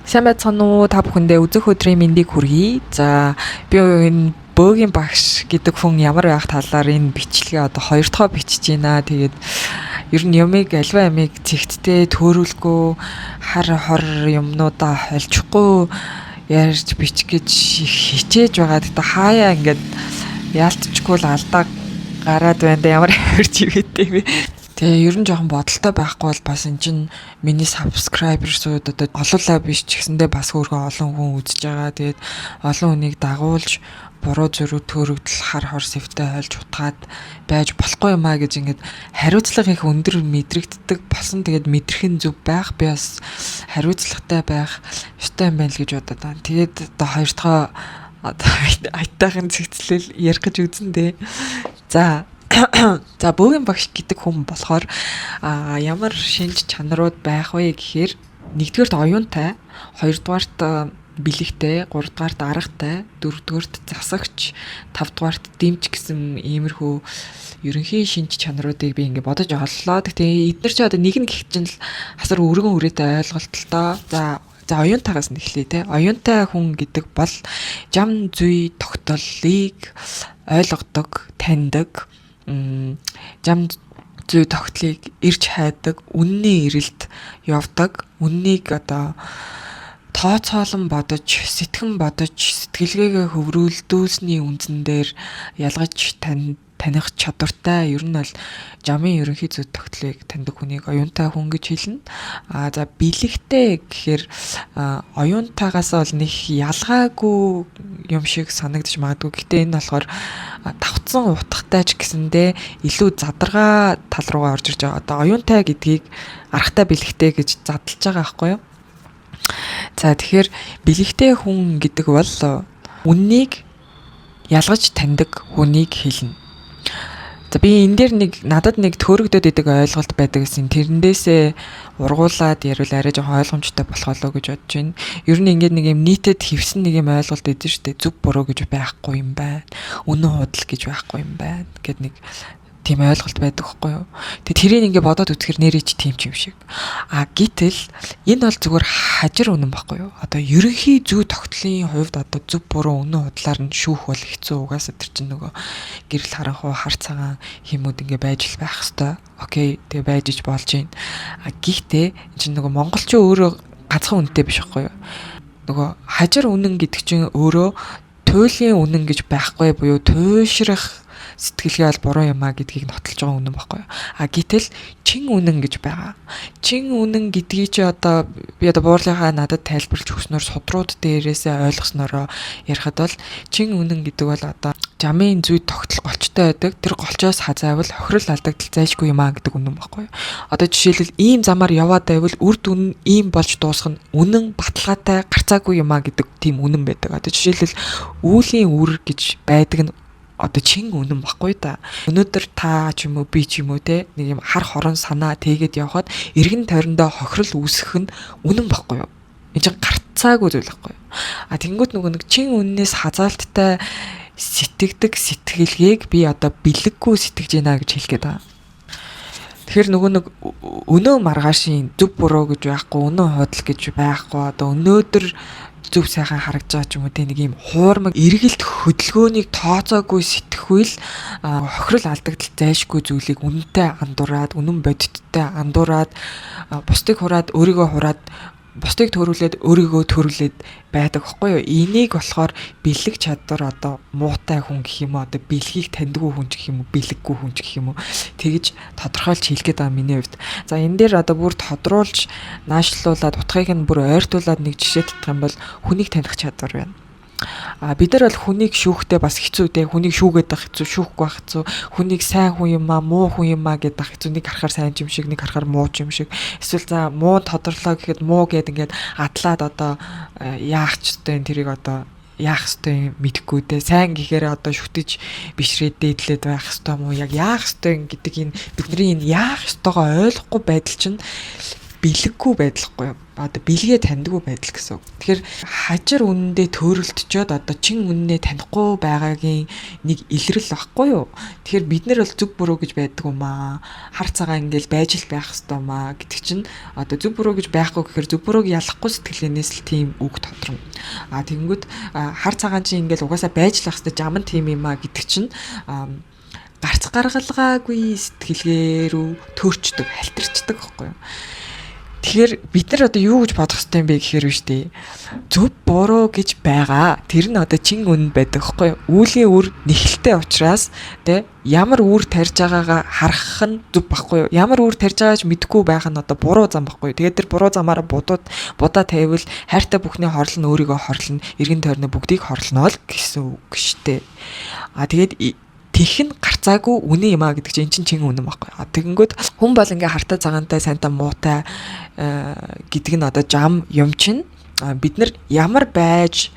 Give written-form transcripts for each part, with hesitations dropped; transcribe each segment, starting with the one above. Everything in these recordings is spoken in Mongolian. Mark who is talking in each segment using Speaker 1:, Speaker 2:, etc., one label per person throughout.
Speaker 1: Сайн байцгаана уу? Та бүхэндээ үзэх өдрийн мэндийг хүргэе. За би энэ бөөгийн багш гэдэг хүн ямар байх талаар энэ бичлэгээ одоо хоёр дахь бичиж байна. Тэгээд ер нь ямиг альва ямиг зэгтдээ төөрүүлгүй хар хор юмнуудаа холжихгүй ярьж бичих гэж хичээж байгаа. Тэгтээ хаяа ингээд яалтчгүй л алдаа гараад байна да ямар хөрч игээдтэй бэ. Тэгээ ер нь жоохон бодолтой байхгүй бол бас эн чин миний subscriber-сууд одоо олоолаа биш ч гэсэндээ бас өөргөө олон хүн үзэж байгаа. Тэгээд олон хүнийг дагуулж буруу зөрүү төөрөгдөл хар хор сэвтэй хольж утгаад байж болохгүй юм а гэж ингээд хариуцлага их өндөр мэдрэгддэг болсон. Тэгээд мэдрэх нь зөв байх. Би бас хариуцлагатай байх ёстой юм байна л гэж бодоод байна. Тэгээд одоо хоёр дахь одоо айтайхан зэгцлэл ярих гэж үзэндээ. За бөөгийн багш гэдэг хүн болохоор ямар шинж чанарууд байх вэ гэхээр нэгдүгээрт оюунтай, хоёрдугаарт бэлэгтэй, гуравдугаарт аргатай, дөрөвдүгээрт засагч, тавдугаарт дэмч гэсэн иймэрхүү ерөнхий шинж чанаруудыг би ингээд бодож оллоо. Гэхдээ эдгээр чи одоо нэг нь гэх чинь л асар өргөн үрээтэй ойлголт л доо. За оюунтайгаас нь эхлэе те. Оюунтай хүн гэдэг бол зам зүй тогтоллыг ойлгодог, таньдаг, зам зүй тогтлыг ирж хайдаг, үнний эрэлт явдаг, үннийг одоо тооцоолон бодож, сэтгэн бодож, сэтгэлгээгээ хөврүүлдүүлсний үндсэн дээр ялгаж таних чадвартай. Ер нь бол замын ерөнхий зүй тогтлыг таньдаг хүнийг оюунтай хүн гэж хэлнэ. За бэлэгтэй гэхээр оюунтайгаас бол нэг ялгаагүй юм шиг санагдаж магадгүй. Гэхдээ энэ болохоор давтсан утгатай ч гэсэндээ илүү задаргаа тал руугаа орж ирж байгаа. Одоо оюунтай гэдгийг аргатай бэлэгтэй гэж задлж байгаа байхгүй юу? За тэгэхээр бэлэгтэй хүн гэдэг бол үннийг ялгаж таньдаг хүнийг хэлнэ. За би энэ дээр надад нэг төөрөгдөд идэг ойлголт байдаг гэсэн. Тэрнээсээ ургуулад ярил арай жоохон ойлгомжтой болох болоо гэж бодож байна. Ер нь ингээд нэг юм нийтэд хэвсэн нэг юм ойлголт идэв штэ. Зүг буруу гэж байхгүй юм байна. Үнэн худал гэж байхгүй юм байна. Гэт нэг тийм ойлголт байдаг байхгүй юу. Тэгээ тэрийг ингээд бодоод үзэхэр нэрээ чи тийм ч юм шиг. Гэтэл энэ бол зүгээр хажир үнэн байхгүй юу. Одоо ерөнхий зүй тогтлын хувьд одоо зүг буруу үнэн худлаар нь шүүх бол хэцүү. Угаасаа тэр чинь нөгөө гэрэл харанхуй хар цагаан юмуд ингээд байж л байх хэвээр. Окей, тэгээ байж иж болж байна. Гэхдээ энэ чинь нөгөө монголчин өөрөө ганцхан үнэтэй биш байхгүй юу. Нөгөө хажир үнэн гэдэг чинь өөрөө туйлын үнэн гэж байхгүй буюу туйшрах сэтгэлгээ бол буруу юм а гэдгийг нотолж байгаа үнэн баггүй. Гэтэл чин үнэн гэж байгаа. Чин үнэн гэдгийг чи одоо би одоо буурлынхаа надад тайлбарлаж өгснөөр судрууд дээрээсээ ойлгоснороо ярихад бол чин үнэн гэдэг бол одоо замын зүй тогтол голчтой байдаг. Тэр голчоос хазайвал хохирол алдагдал зайлшгүй юм а гэдэг үнэн баггүй. Одоо жишээлбэл ийм замаар яваад байвал үр дүн ийм болж дуусах нь үнэн баталгаатай гарцаагүй юм а гэдэг тийм үнэн байдаг. Одоо жишээлбэл үүлийн үр гэж байдаг нь одоо чин үнэн баггүй да. Өнөөдөр та ч юм уу би ч юм уу те нэг юм хар хорон санаа тэгээд явхад эргэн тойрондоо хохирол үүсэх нь үнэн баггүй юу? Энд чинь гарцаагүй зүйл баггүй юу? Тэнгүүт нөгөө нэг чин үннээс хазаалттай сэтгэдэг сэтгэлгээг би одоо бэлэггүй сэтгэж байна гэж хэлгээд байгаа. Тэгэхээр нөгөө нэг өнөө маргаашийн зүв буруу гэж байхгүй, өнөө худал гэж байхгүй. Одоо өнөөдөр зүв сайхан харагдж байгаа ч юм уу те нэг юм хуурмаг эргэлт хөдөлгөөнийг тооцоогүй сэтгэхүйл хохирол алдагдал зайлшгүй зүйлийг үнэнтэй андуураад, үнэн бодиттой андуураад, бусдыг хураад өөрийгөө хураад, бусдыг төрүүлээд өөрийгөө төрүүлээд байдаг байхгүй юу? Энийг болохоор бэлэг чадвар одоо муутай хүн гэх юм уу, одоо бэлгийг таньдгүй хүн гэх юм уу, бэлэггүй хүн гэх юм уу тэгж тодорхойлж хэлгээд байгаа миний хувьд. За энэ дээр одоо бүр тодруулж наашлуулад утгыг нь бүр ойртуулад нэг жишээ татах юм бол хүнийг таних чадвар байна. Бид нар бол хүнийг шүүхдээ бас хэцүү те. Хүнийг шүүгээд байх хэцүү, шүүхгүй байх хэцүү. Хүнийг сайн хүн юм аа, муу хүн юм аа гэдэг хэцүү. Нэг харахаар сайн юм шиг, нэг харахаар муу юм шиг. Эсвэл за муу тодорлоо гэхэд муу гэд ингээд атлаад одоо яах ч вэ тэрийг одоо яах ёстой мэдэхгүй те. Сайн гэхээр одоо шүтэж бишрээд дээдлээд байх ёстой мó яг яах ёстой гэдэг энэ бидний энэ яах ёстойгоо ойлгохгүй байдал чинь бэлэггүй байдалгүй одоо бэлгээ таньдгүй байдал гэсэн. Тэгэхээр хажир үнэндээ төөрөлтчөөд одоо чин үннээ танихгүй байгаагийн нэг илрэл баггүй юу. Тэгэхээр бид нар бол зүг буруу гэж байдаг юм аа. Хар цагаан ингээл байж л байх хэвээр маа гэдэг чинь одоо зүг буруу гэж байхгүй гэхээр зүг бурууг ялахгүй сэтгэлээс л тийм үг тодрно. Тэгэнгүүт хар цагаан чинь ингээл угаасаа байж л байх хэвээр жаман тийм юм аа гэдэг чинь гарц гаргалгаагүй сэтгэлгээрүү төрчдөг, халтарчдаг байхгүй юу. Тэгэхээр бид нар одоо юу гэж бодох хэрэгтэй юм бэ гэхээр биш үү? Зөв буруу гэж байгаа. Тэр нь одоо чин үнэн байдаг байхгүй юу? Үүлийн үр нэхэлтэй учраас тэ ямар үр тарьж байгаагаа харах нь зөв байхгүй юу? Ямар үр тарьж байгааж мэдэхгүй байх нь одоо буруу зам байхгүй юу? Тэгээд тэр буруу замаараа будаа тавьвал хайртай бүхний хорлол нь өөрийгөө хорлно, эргэн тойрны бүгдийг хорлно л гэсэн үг штэ. Тэгээд тэх нь гарцаагүй үнэн юм а гэдэг чинь эн чинь үнэн байхгүй. Тэгэнгүүт хүн бол ингээ хартай цагаантай сайнтай муутай гэдэг нь одоо жам юм чинь бид нар ямар байж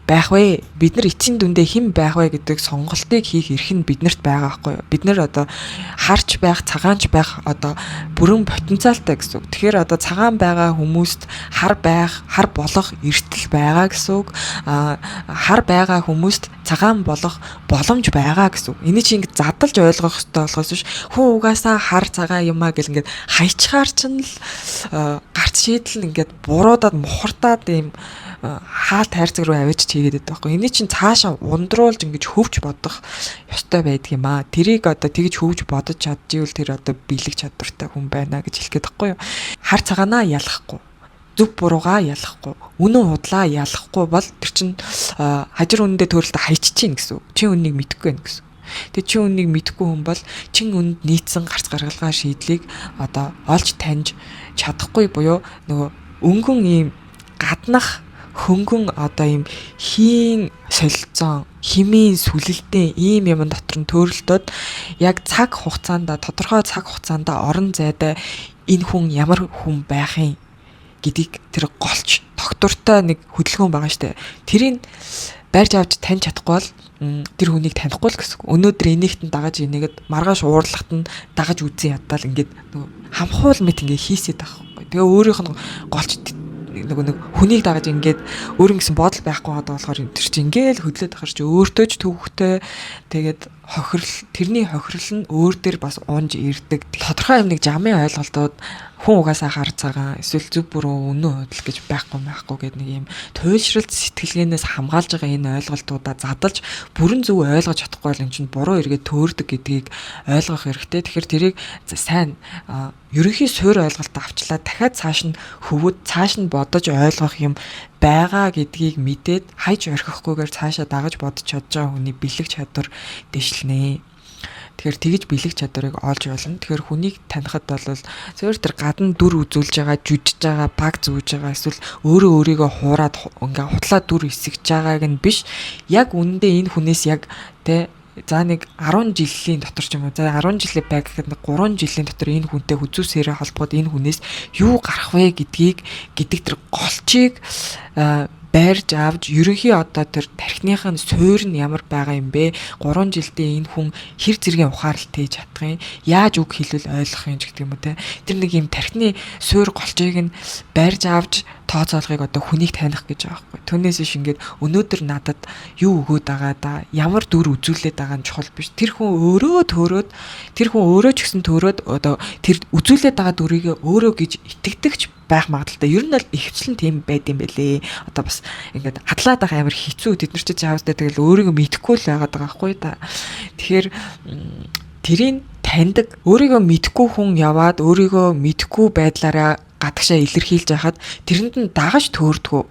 Speaker 1: байх вэ? Бид нар эцсийн дүндээ хэн байх вэ гэдэг сонголтыг хийх эрх нь биднэрт байгаа байхгүй юу? Бид нар одоо харж байх, цагаанч байх одоо бүрэн потенциалтай гэсэн үг. Тэгэхээр одоо цагаан байгаа хүмүүст хар болох эрсдэл байгаа гэсэн үг. Хар байгаа хүмүүст цагаан болох боломж байгаа гэсэн үг. Энийг чи ингэ задлж ойлгох хэрэгтэй болохоос биш. Хүн угаасаа хар цагаан юм а гэл ингээд хайчгаар чинь л гарц шийдэл ингээд буруудаад мухардаад ийм хаалт хайрцаг руу авиж чигээд байдаг байхгүй. Эний чинь цаашаа ундруулж ингэж хөвж бодох ёстой байдаг юм аа. Тэрийг одоо тэгж хөвж бодож чадчихвэл тэр одоо бэлэг чадвартай хүн байна гэж хэлгээд байхгүй юу. Хар цагаанаа ялахгүй, зөв буруугаа ялахгүй, үнэн худлаа ялахгүй бол тэр чинь хажир үнэндээ төрөлтө хайчих чинь гэсэн. Чи үннийг мэдэхгүй байх гэсэн. Тэгээ чи үннийг мэдэхгүй хүн бол чин үнд нийцсэн гарц гаргалгаа шийдлийг одоо олж таньж чадахгүй буюу нөгөө өнгөн ийм гаднах хөнгөн одоо ийм хийн солилцоон химийн сүлэлдээ ийм юм дотор нь төөрөлтөд яг цаг хугацаанд тодорхой цаг хугацаанд орон зайдаа энэ хүн ямар хүн байхын гэдгийг тэр голч доктортой нэг хөдөлгөөн байгаа штэ. Тэрийг барьж авч таньж чадахгүй бол тэр хүнийг танихгүй л гэсэн. Өнөөдөр энийгт нь дагаж энийгэд маргааш уурлахт нь дагаж үзэн ядтал ингээд хамхуул мэт ингээд хийсэт байхгүй. Тэгээ өөрийнх нь голч нэг хүнийг дагаж ингээд өөрийн гэсэн бодол байхгүй байгаа болохоор тэр чинь ингээл хөдлөд ахаар чи өөртөө ч төвхтэй тэгээд тэрний хохирол нь өөр дээр бас унж ирдэг. Тодорхой юм нэг жамын ойлголтууд хүн угаасаа хар цагаан эсвэл зөв буруу үнэн худал гэж байхгүй гэдэг нэг юм туйлшралт сэтгэлгээнээс хамгаалж байгаа энэ ойлголтуудаа задлж бүрэн зөв ойлгож чадахгүй бол эн чинь буруу эргээд төөрдөг гэдгийг ойлгох хэрэгтэй. Тэгэхээр тэрийг сайн ерөнхий суурь ойлголт авчлаа дахиад цааш нь хөвөд цааш нь бодож ойлгох юм байгаа гэдгийг мэдээд хайж орхихгүйгээр цаашаа дагаж бодож чадж байгаа хүний бэлэг чадвар дэвшлэнэ. Тэгэхээр тэгж бэлэг чадварыг олж болно. Тэгэхээр хүнийг танихад бол зөвхөн тэр гадна дүр үзүүлж байгаа, жүжиж байгаа, баг зүүж байгаа эсвэл өөрийгөө хуураад ингээ хутлаа дүр эсгэж байгааг нь биш. Яг үнэндээ энэ хүнээс яг тэ за нэг 10 жилийн дотор ч юм уу. За 10 жилийн байг гэхэд 3 жилийн дотор энэ хүнтэй хүзүүсээрээ холбоод энэ хүнээс юу гарах вэ гэдэг тэр голчийг байрж авч ерөнхий одоо тэр тархиныхын суурь нь ямар байгаа юм бэ? 3 жилдээ энэ хүн хэр зэргийн ухаарлт хийж чадах юм? Яаж үг хэлвэл ойлгох юм гэдэг юм уу те? Тэр нэг юм тархины суурь голчийг нь байрж авч тооцоолгыг одоо хүнийг таних гэж байгаа байхгүй. Түүнээс иш ингээд өнөөдөр надад юу өгөөд байгаа да, ямар дүр үзүүлээд байгаа нь чухал биш. Тэр хүн өөрөө ч гэсэн төрөөд одоо тэр үзүүлээд байгаа дүрийг өөрөө гэж итгэдэгч байх магадaltaй. Ер нь бол ихвчлэн тийм байд юм бэлээ. Одоо бас ингээд хадлаад байгаа амар хэцүү тэд нар ч жаавстай тэгэл өөрийгөө мэдэхгүй л байгаад байгаа байхгүй да. Тэгэхээр тэрийг таньдаг, өөрийгөө мэдэхгүй хүн яваад өөрийгөө мэдэхгүй байдлаараа гадагшаа илэрхийлж яхад тэрэнд нь дагаж төөрдгөө.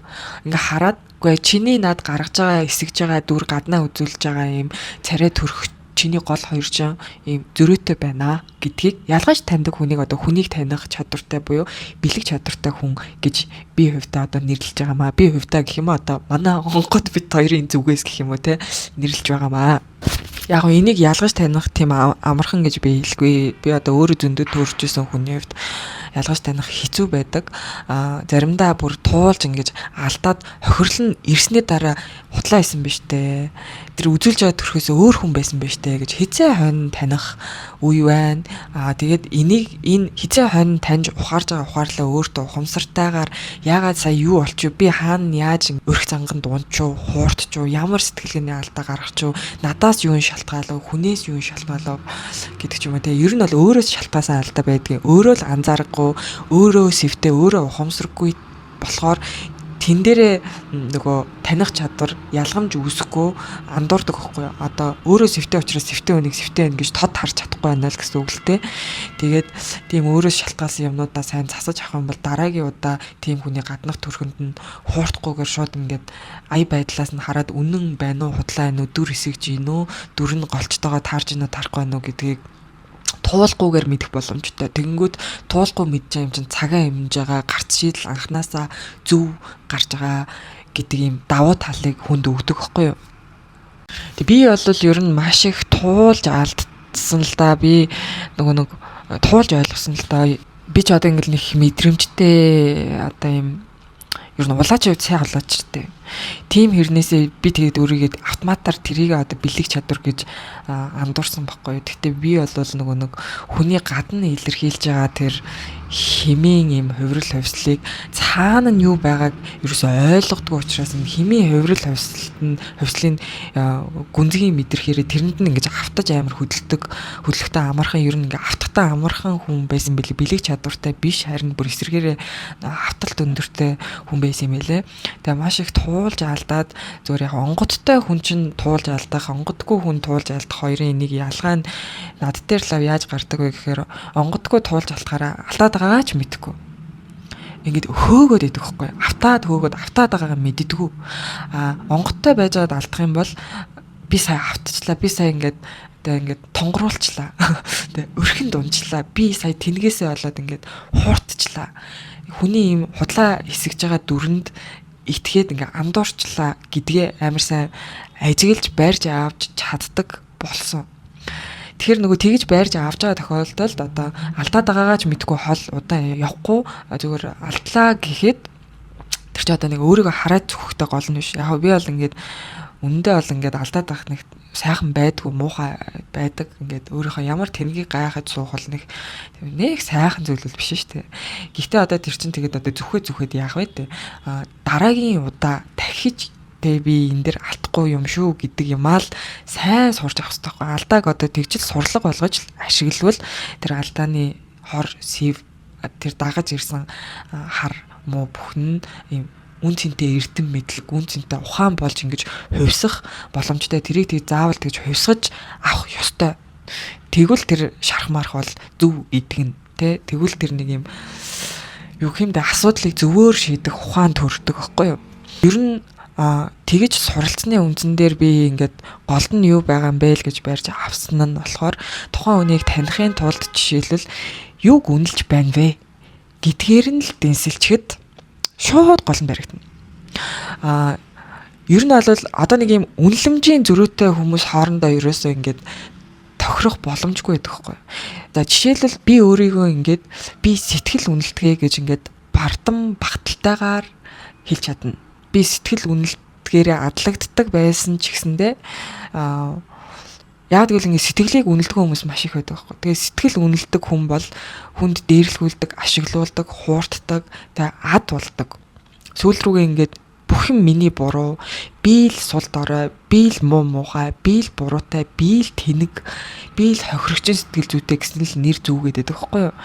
Speaker 1: Ингээ хараад үгүй чиний над гаргаж байгаа эсгэж байгаа дүр гаднаа үзүүлж байгаа юм царай төрөх чиний гол хоёр жин ийм зөрөөтэй байна гэдгийг ялгаж таньдаг хүнийг одоо хүнийг таних чадвартай буюу бэлэг чадвартай хүн гэж би хувьдаа одоо нэрлэж байгаамаа. Би хувьдаа гэх юм одоо манай онгод бит хоёрын зүгээс гэх юм уу те нэрлэж байгаамаа. Яг энийг ялгаж таних тийм амархан гэж би хэлгүй. Би одоо өөрөө зөндөд төржсэн хүний хувьд ялгаж таних хэцүү байдаг. Заримдаа бүр туулж ингэж алдаад хохирол нь ирсний дараа хутлаа исэн биш үү? Тэр үзүүлж байгаа төрхөөс өөр хүн байсан биш үү гэж хэзээ хойно таних үе байна. Тэгээд энэ хизээ хонь таньж ухаарж байгаа ухаарлаа өөртөө ухамсартайгаар яагаад сая юу болчих вэ? Би хаана яаж өрх занганд унчуу, хуурдчуу, ямар сэтгэлгээний алдаа гаргачихв, надаас юу шалтгаалав, хүнээс юу шалтгаалав гэдэг ч юм уу те. Ер нь бол өөрөөс шалтгаасан алдаа байдгийг өөрөө л анзаарахгүй, өөрөө сэвтээ, өөрөө ухамсаргүй болохоор тэн дээрээ нөгөө таних чадвар ялгамж үүсэхгүй андуурдаг байхгүй юу. Одоо өөрөө сэвтээ учраас сэвтээ үнийг сэвтээ байна гэж тод харж чадахгүй байна л гэсэн үг л те. Тэгээд тийм өөрөө шалтгаалсан юмнуудаа сайн засаж авах юм бол дараагийн удаа тийм хүний гаднах төрхөнд нь хуурдахгүйгээр шууд ингээд ая байдлаас нь хараад үнэн байна уу, худлаа байна уу, дүр хэсэгж гин үү, дүр нь голчтойгоо таарж гин үү, тарахгүй байна уу гэдгийг туулахгүйгээр мэдэх боломжтой. Тэгэнгүүт туулахгүй мэдж байгаа юм чинь цагаан хэмнэж байгаа гарц шийдэл анханасаа зөв гарч байгаа гэдэг юм давуу талыг хүнд өгдөг байхгүй юу. Тэг би бол ер нь маш их туулж алдсан л да. Би нэг туулж ойлгосон л да. Би ч одоо ингэ нэг мэдрэмжтэй одоо юм ер нь улаач үед сайн улаачтай. Тим хэрнээсээ би тэгээд өөрийгөө автоматар тэрийг одоо бэлэг чадвар гэж андуурсан байхгүй. Гэхдээ би бол нэг хүний гадна илэрхийлж байгаа тэр химийн юм хувирал хувьслыг цаана нь юу байгааг ерөөсөй ойлгодгүй учраас химийн хувирал хувьслын гүнзгий мэдрэхээрээ тэрэнд нь ингэж автаж амар хөдөлгөтэй амархан ер нь ингээ автахтаа амархан хүн байсан бэлээ. Бэлэг чадвартай биш, харин бүр эсрэгээрээ авталт өндөртэй хүн байсан юм байлээ. Тэгээ маш их туулж алдаад зөвөр яг онгодтой хүн чинь туулж алдах, онгодгүй хүн туулж алдах хоёрын энийг ялгаа нь над дээр лав яаж гардаг вэ гэхээр онгодгүй туулж алдахаараа алдаад байгаагаа ч мэдэхгүй. Ингээд хөөгөөд идэх байхгүй. Автаад байгаагаа мэддэггүй. Онгодтой байж байгаад алдах юм бол би сая автчихлаа. Би сая ингээд тонгоруулчлаа. Тэгээ өрхөнд унчлаа. Би сая тэнгээсээ болоод ингээд хууртчлаа. Хүний юм худлаа хэсэгж байгаа дүрэнд итгээд ингээ андуурчлаа гэдгээ амар сайн ажиглаж барьж авч чаддаг болсон. Тэгэхээр нөгөө тэгж барьж авч байгаа тохиолдолд одоо алдаад байгаагаа ч мэдгүй хол удаан явахгүй зүгээр алдлаа гэхэд тэр чи одоо нэг өөрийгөө хараад зүхтэй гол нь биш. Яг би бол ингээд үнэндээ бол ингээд алдаад байх нэг сайхан байдгүй муухай байдаг. Ингээд өөрийнхөө ямар тэнгийг гайхаж суух бол нэг сайхан зүйл биш шүү дээ. Гэхдээ одоо тэр чинь тэгээд одоо зүхэд яах вэ те. Дараагийн удаа дахиж би энэ дэр алдахгүй юм шүү гэдэг юмаа л сайн сурч авах хэрэгтэй байхгүй. Алдааг одоо тэгжил сурлага болгож ашиглавал тэр алдааны хор сэв тэр дагаж ирсэн хар муу бүхэн юм үн цэнтэй эрдэм мэдлэг, үн цэнтэй ухаан болж ингэж хувьсах боломжтой. Тэрийг тэг заавал тэгж хувьсгаж авах ёстой. Тэгвэл тэр шарах бол зөв идэгнэ тэ. Тэгвэл тэр нэг юм юу хэмдэ асуудлыг зөвөөр шийдэх ухаан төрдөг байхгүй юу. Ер нь тэгэж суралцсны үндсэн дээр би ингээд голд нь юу байгаа юм бэ л гэж барьж авсан нь болохоор тухайн хүнийг таних тулд жишээлбэл юу гүнэлж байна вэ гэдгээр нь л дэнсэлчэхэд шууд гол нь баригдана. Ер нь бол одоо нэг юм үнэлэмжийн зөрүүтэй хүмүүс хоорондоо ерөөсөө ингээд тохирох боломжгүй байдаг хгүй. За жишээлбэл би өөрийгөө ингээд би сэтгэл үнэлтгээ гэж ингээд бардам багталтайгаар хэлж чадна. Би сэтгэл үнэлтгэрээ адлагддаг байсан ч гэсэндээ яг гэвэл ингэ сэтгэлийг үнэлдэг хүмүүс маш их байдаг байхгүй. Тэгээ сэтгэл үнэлдэг хүн бол хүнд дээрлгүүлдэг, ашиглуулдаг, хуурддаг, тэгээ ад болдог. Сүүл рүүгээ ингээд бүх юм миний буруу, би л сул дорой, би л муухай, би л буруутай, би л тэнэг, би л хохирогчин сэтгэл зүйтэй гэсэн л нэр зүүгээд байдаг байхгүй юу?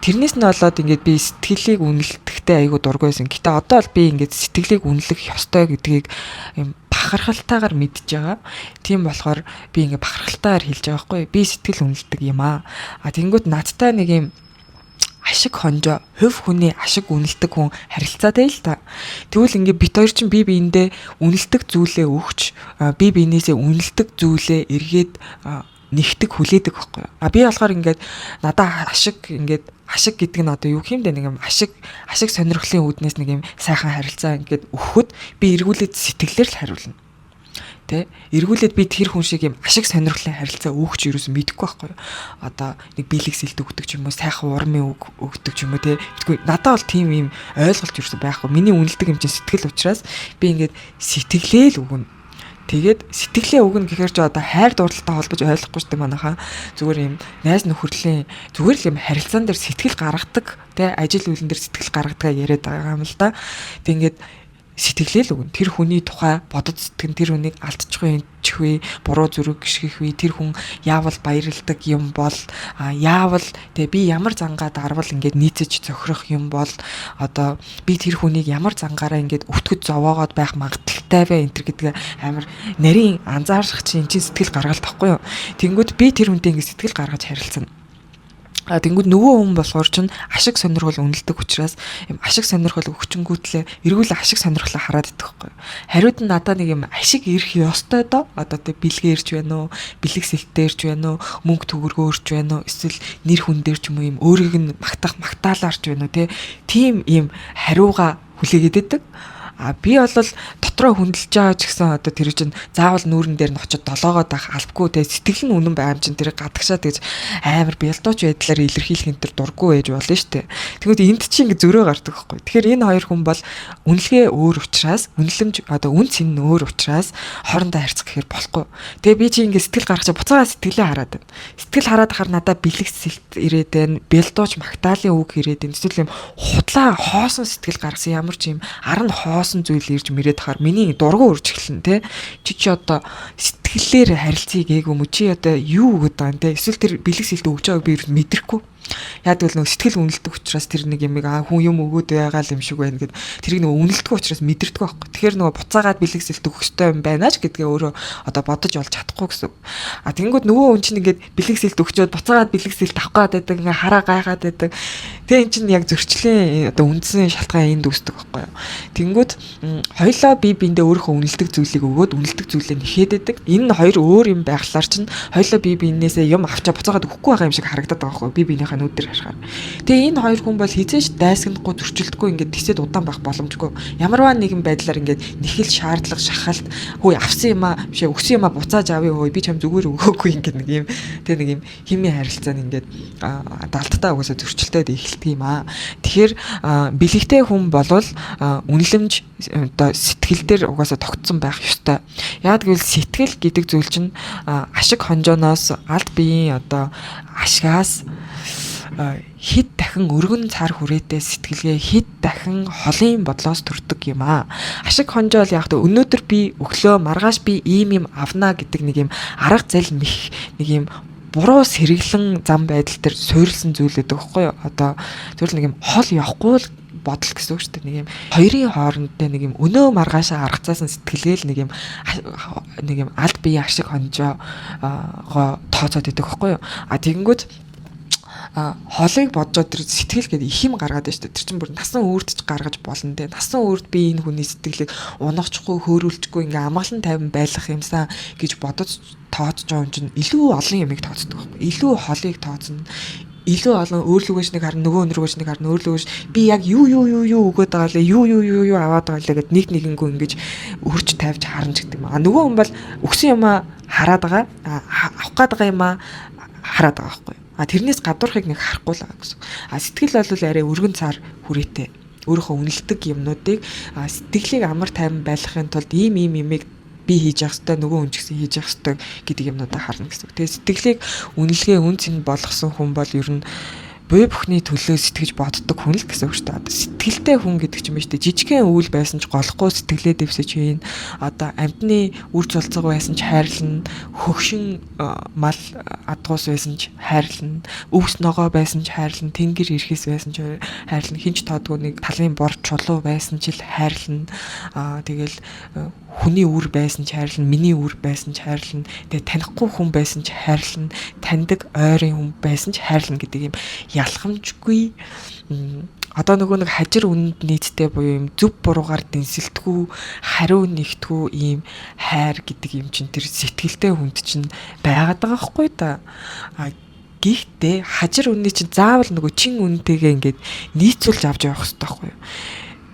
Speaker 1: Тэрнээс нь болоод ингээд би сэтгэлийг үнэлэхдээ айгуу дургүй байсан. Гэтэ одоо л би ингээд сэтгэлийг үнэлэх ёстой гэдгийг юм бахархалтайгаар мэдж байгаа. Тийм болохоор би ингээд бахархалтайгаар хэлж байгаа байхгүй. Би сэтгэл үнэлдэг юм аа. Тэгэнгүүт надтай нэг юм ашиг хонжоо, хувь хүний ашиг үнэлдэг хүн харилцаатай л та. Тэгвэл ингээд бит хоёр чинь бие биендээ үнэлдэг зүйлээ өгч, бие биенээсээ үнэлдэг зүйлээ эргээд нэгтэг хүлээдэг байхгүй. Би болохоор ингээд надаа ашиг гэдэг нь одоо юу хэмдэ нэг юм ашиг сонирхлын үүднээс нэг юм сайхан харилцаа ингээд өгөхөд би эргүүлээд сэтгэлээр л хариулна. Тэ эргүүлээд би тэр хүн шиг юм ашиг сонирхлын харилцаа өгч юусэн мэдэхгүй байхгүй. Одоо нэг биелэг сэлд өгдөг ч юм уу, сайхан урмын үг өгдөг ч юм уу тэ. Тэгвэл надад бол тийм юм ойлголт юусэн байхгүй. Миний үнэлдэг юм чинь сэтгэл учраас би ингээд сэтгэлээл өгнө. Тэгээд сэтгэлээ өгнө гэхээр ч одоо хайр дурлалтай холбож ойлгохгүй шүү дээ манайхаа. Зүгээр юм найз нөхөрлийн зүгээр л юм харилцаан дээр сэтгэл гаргадаг, тэ ажил үйлэн дээр сэтгэл гаргадаг яриад байгаа юм л да. Тэг ингээд сэтгэлээ л өгнө. Тэр хүний тухай бодож сэтгэн, тэр хүнийг алдчих вэ, чих вэ, буруу зүрх гიშгэх вэ, тэр хүн яавал баярлдаг юм бол яавал тэгээ би ямар зангаад арвал ингээд нийцэж зохирох юм бол одоо би тэр хүнийг ямар зангаараа ингээд өвтгөж зовоогоод байх магадaltaй вэ энэ төр гэдэг амар нарийн анзаарах чинь сэтгэл гаргалт тахгүй юу. Тэнгүүд би тэр хүнтэй ингээд сэтгэл гаргаж харилцана. Тэнгүүд нөгөө хүн болохоор ч ашиг сонирхол үнэлдэг учраас юм ашиг сонирхол өгчөнгүүтлээ эргүүл ашиг сонирхлоо хараад идэх байхгүй. Хариуд нь надад нэг юм ашиг ирэх ёстой доо. Одоо тэ бэлгээ ирж байна уу, бэлэг сэлтээ ирж байна уу, мөнгө төгрөгөө ирж байна уу, эсвэл нэр хүн дээр ч юм уу юм өөрийг нь магтаалаарч байна уу, тийм юм хариуга хүлээгээд идэг. Би бол дотроо хүндэлж байгаа ч гэсэн одоо тэр чинь заавал нүүрэн дээр нь очиод долоогоод байх албагүй те сэтгэл нь үнэн байгаа юм чинь тэр гадагшаа тэгж амар бялдууч байдлаар илэрхийлэх энэ төр дурггүй байж болно шүү дээ. Тэгвэл энд чинь ингэ зөрөө гардаг байхгүй. Тэгэхээр энэ хоёр хүн бол үнэлгээ өөр учраас үнэлэмж одоо үн цэн нь өөр учраас хоорондоо харьцах гэхээр болохгүй. Тэгээ би чи ингэ сэтгэл гаргачаа буцаага сэтгэлээ хараад байна. Сэтгэл хараад хахаар надад бэлэг сэлт ирээд байна. Бялдууч магтаалын үг ирээд байна. Эсвэл юм худлаа хоосон сэтгэл гаргасан ямар ч юм ар нь зүйл ирж мэрээд хахаар миний дургу урж эхэлнэ те чи одоо сэтгэлээр харилцъя гээгүй мө чи одоо юу өгöd байгаа юм те эсвэл тэр бэлэг сэлт өгч байгааг би мэдрэхгүй яад бол нөгөө сэтгэл үнэлдэг учраас тэр нэг юм хүн юм өгөөд байгаа юм шиг байна гэд тэрийг нөгөө үнэлдэг учраас мэдэрдэг байхгүй. Тэгэхээр нөгөө буцаагаад бэлэг сэлт өгөх ёстой юм байна ч гэдгээ өөрөө одоо бодож олж чадахгүй гэсэн. Тэнгүүд нөгөө хүн чинь ингээд бэлэг сэлт өгчөөд буцаагаад бэлэг сэлт авах гээд байдаг, ингээ хараа гайхаад байдаг. Тэгээ эн чинь яг зөрчлийн одоо үндсэн шалтгаан энд үүсдэг байхгүй юу. Тэнгүүд хоёлоо бие биендээ өөрийнхөө үнэлдэг зүйлийг өгөөд үнэлдэг зүйлээ нэхээд байдаг. Энэ хоёр өөр юм байглаар чинь хоёлоо бие биенээсээ юм авчаа буцаагаад өгөхгүй байгаа юм шиг харагдаад байгаа байхгүй юу. Бие биенийхээ нүдээр харахаар. Тэгээ энэ хоёр хүн бол хизээш дайсагнахгүй зөрчилдөггүй ингээд тэсэд удаан байх боломжгүй. Ямарваа нэгэн байдлаар ингээд нэхэл шаардлага шахалт хөөе авсан юм аа бишээ өгсөн юм аа буцааж авъя хөөе би чам зүгээр өгөөгүй ингээд нэг юм тэгээ нэг юм химийн харилцааны ингээд далдтаа угаасаа зөрчилдөд эхэлдэг юм аа. Тэгэхээр бэлэгтэй хүн болвол үнэлэмж одоо сэтгэл дээр угаасаа тогтсон байх ёстой. Яг гэвэл сэтгэл гэдэг зүйл чинь ашиг хонжооноос алд биеийн одоо ашгаас хэд дахин өргөн цар хүрээтэй сэтгэлгээ хэд дахин холын бодлоос төрдөг юм аа. Ашиг хонжоо л яг өнөөдөр би өглөө маргааш би ийм авнаа гэдэг нэг юм арга зал нэг юм буруу сэргэлэн зам байдал төр суурилсан зүйл гэдэг байхгүй юу? Одоо зөвхөн нэг юм хол явахгүй л бодол гэсэн үг шүү дээ. Нэг юм хоёрын хоорондоо нэг юм өнөө маргаашаа аргацаасан сэтгэлгээл нэг юм алд бие ашиг хонжоо тооцоод идэх байхгүй юу? Тэгэнгүүт хоолыг бодjоод тэр сэтгэл гэдэг их юм гаргаад байна шүү дээ. Тэр чинь бүр насан өөртөж гаргаж болно те. Насан өөрт би энэ хүний сэтгэлийг унагчихгүй, хөөрүүлчихгүй ингээ амгалан тайван байлгах юмсан гэж бодож тооцож байгаа юм чинь илүү олон юмыг тооцдог байхгүй. Илүү холыг тооцно. Илүү олон өөрлөгөөс нэг харна, нөгөө өнрөгөөс нэг харна, өөрлөгөөс би яг юу өгөөд байгаа лээ, юу аваад байгаа лээ гэд нэгэнгөө ингэж өрч тавьж харна ч гэдэг юм. Нөгөө хүн бол өгсөн юмаа хараад байгаа, авах гээд байгаа юмаа хараад байгаа байхгүй. Тэрнээс гадуурхыг нэг харахгүй л байгаа гэсэн. Сэтгэл бол арай өргөн цаар хүрээтэй. Өөрийнхөө үнэлдэг юмнуудыг сэтгэлийг амар тайван байлгахын тулд ийм юмыг би хийж явах хэрэгтэй, нөгөө хүн ч гэсэн хийж явах хэрэгтэй гэдэг юмнуудаа харна гэсэн. Тэгээ сэтгэлийг үнэлгээ үн цэн болгосон хүн бол ер нь бие бүхний төлөө сэтгэж боддог хүн л гэсэн үг шүү дээ. Сэтгэлтэй хүн гэдэг ч юм шүү дээ. Жижигхэн үйл байсан ч голохгүй сэтгэлээ дэвсэж байна. Одоо амьтны үр цулцаг байсан ч хайрлна. Хөгшин мал адгуус байсан ч хайрлна. Өвс ногоо байсан ч хайрлна. Тэнгэр ирэхээс байсан ч хайрлна. Хинч тоодгүй нэг талын бор чулуу байсан ч л хайрлна. Тэгэл хүний үр байсан ч хайрлна, миний үр байсан ч хайрлна. Тэгээ танихгүй хүн байсан ч хайрлна, таньдаг ойрын хүн байсан ч хайрлна гэдэг юм ялхамжгүй одоо нөгөө нэг хажир үнэнд нийцтэй буюу юм зүв буруугаар дэнсэлтгүү, хариу нэгтгүү ийм хайр гэдэг юм чинь тэр сэтгэлтэй хүнд чинь байгаад байгаа хгүй да. Гэхдээ хажир үнний чинь заавал нөгөө чин үнэтэйгээ ингээд нийцүүлж авч явах хэрэгтэй хгүй юу.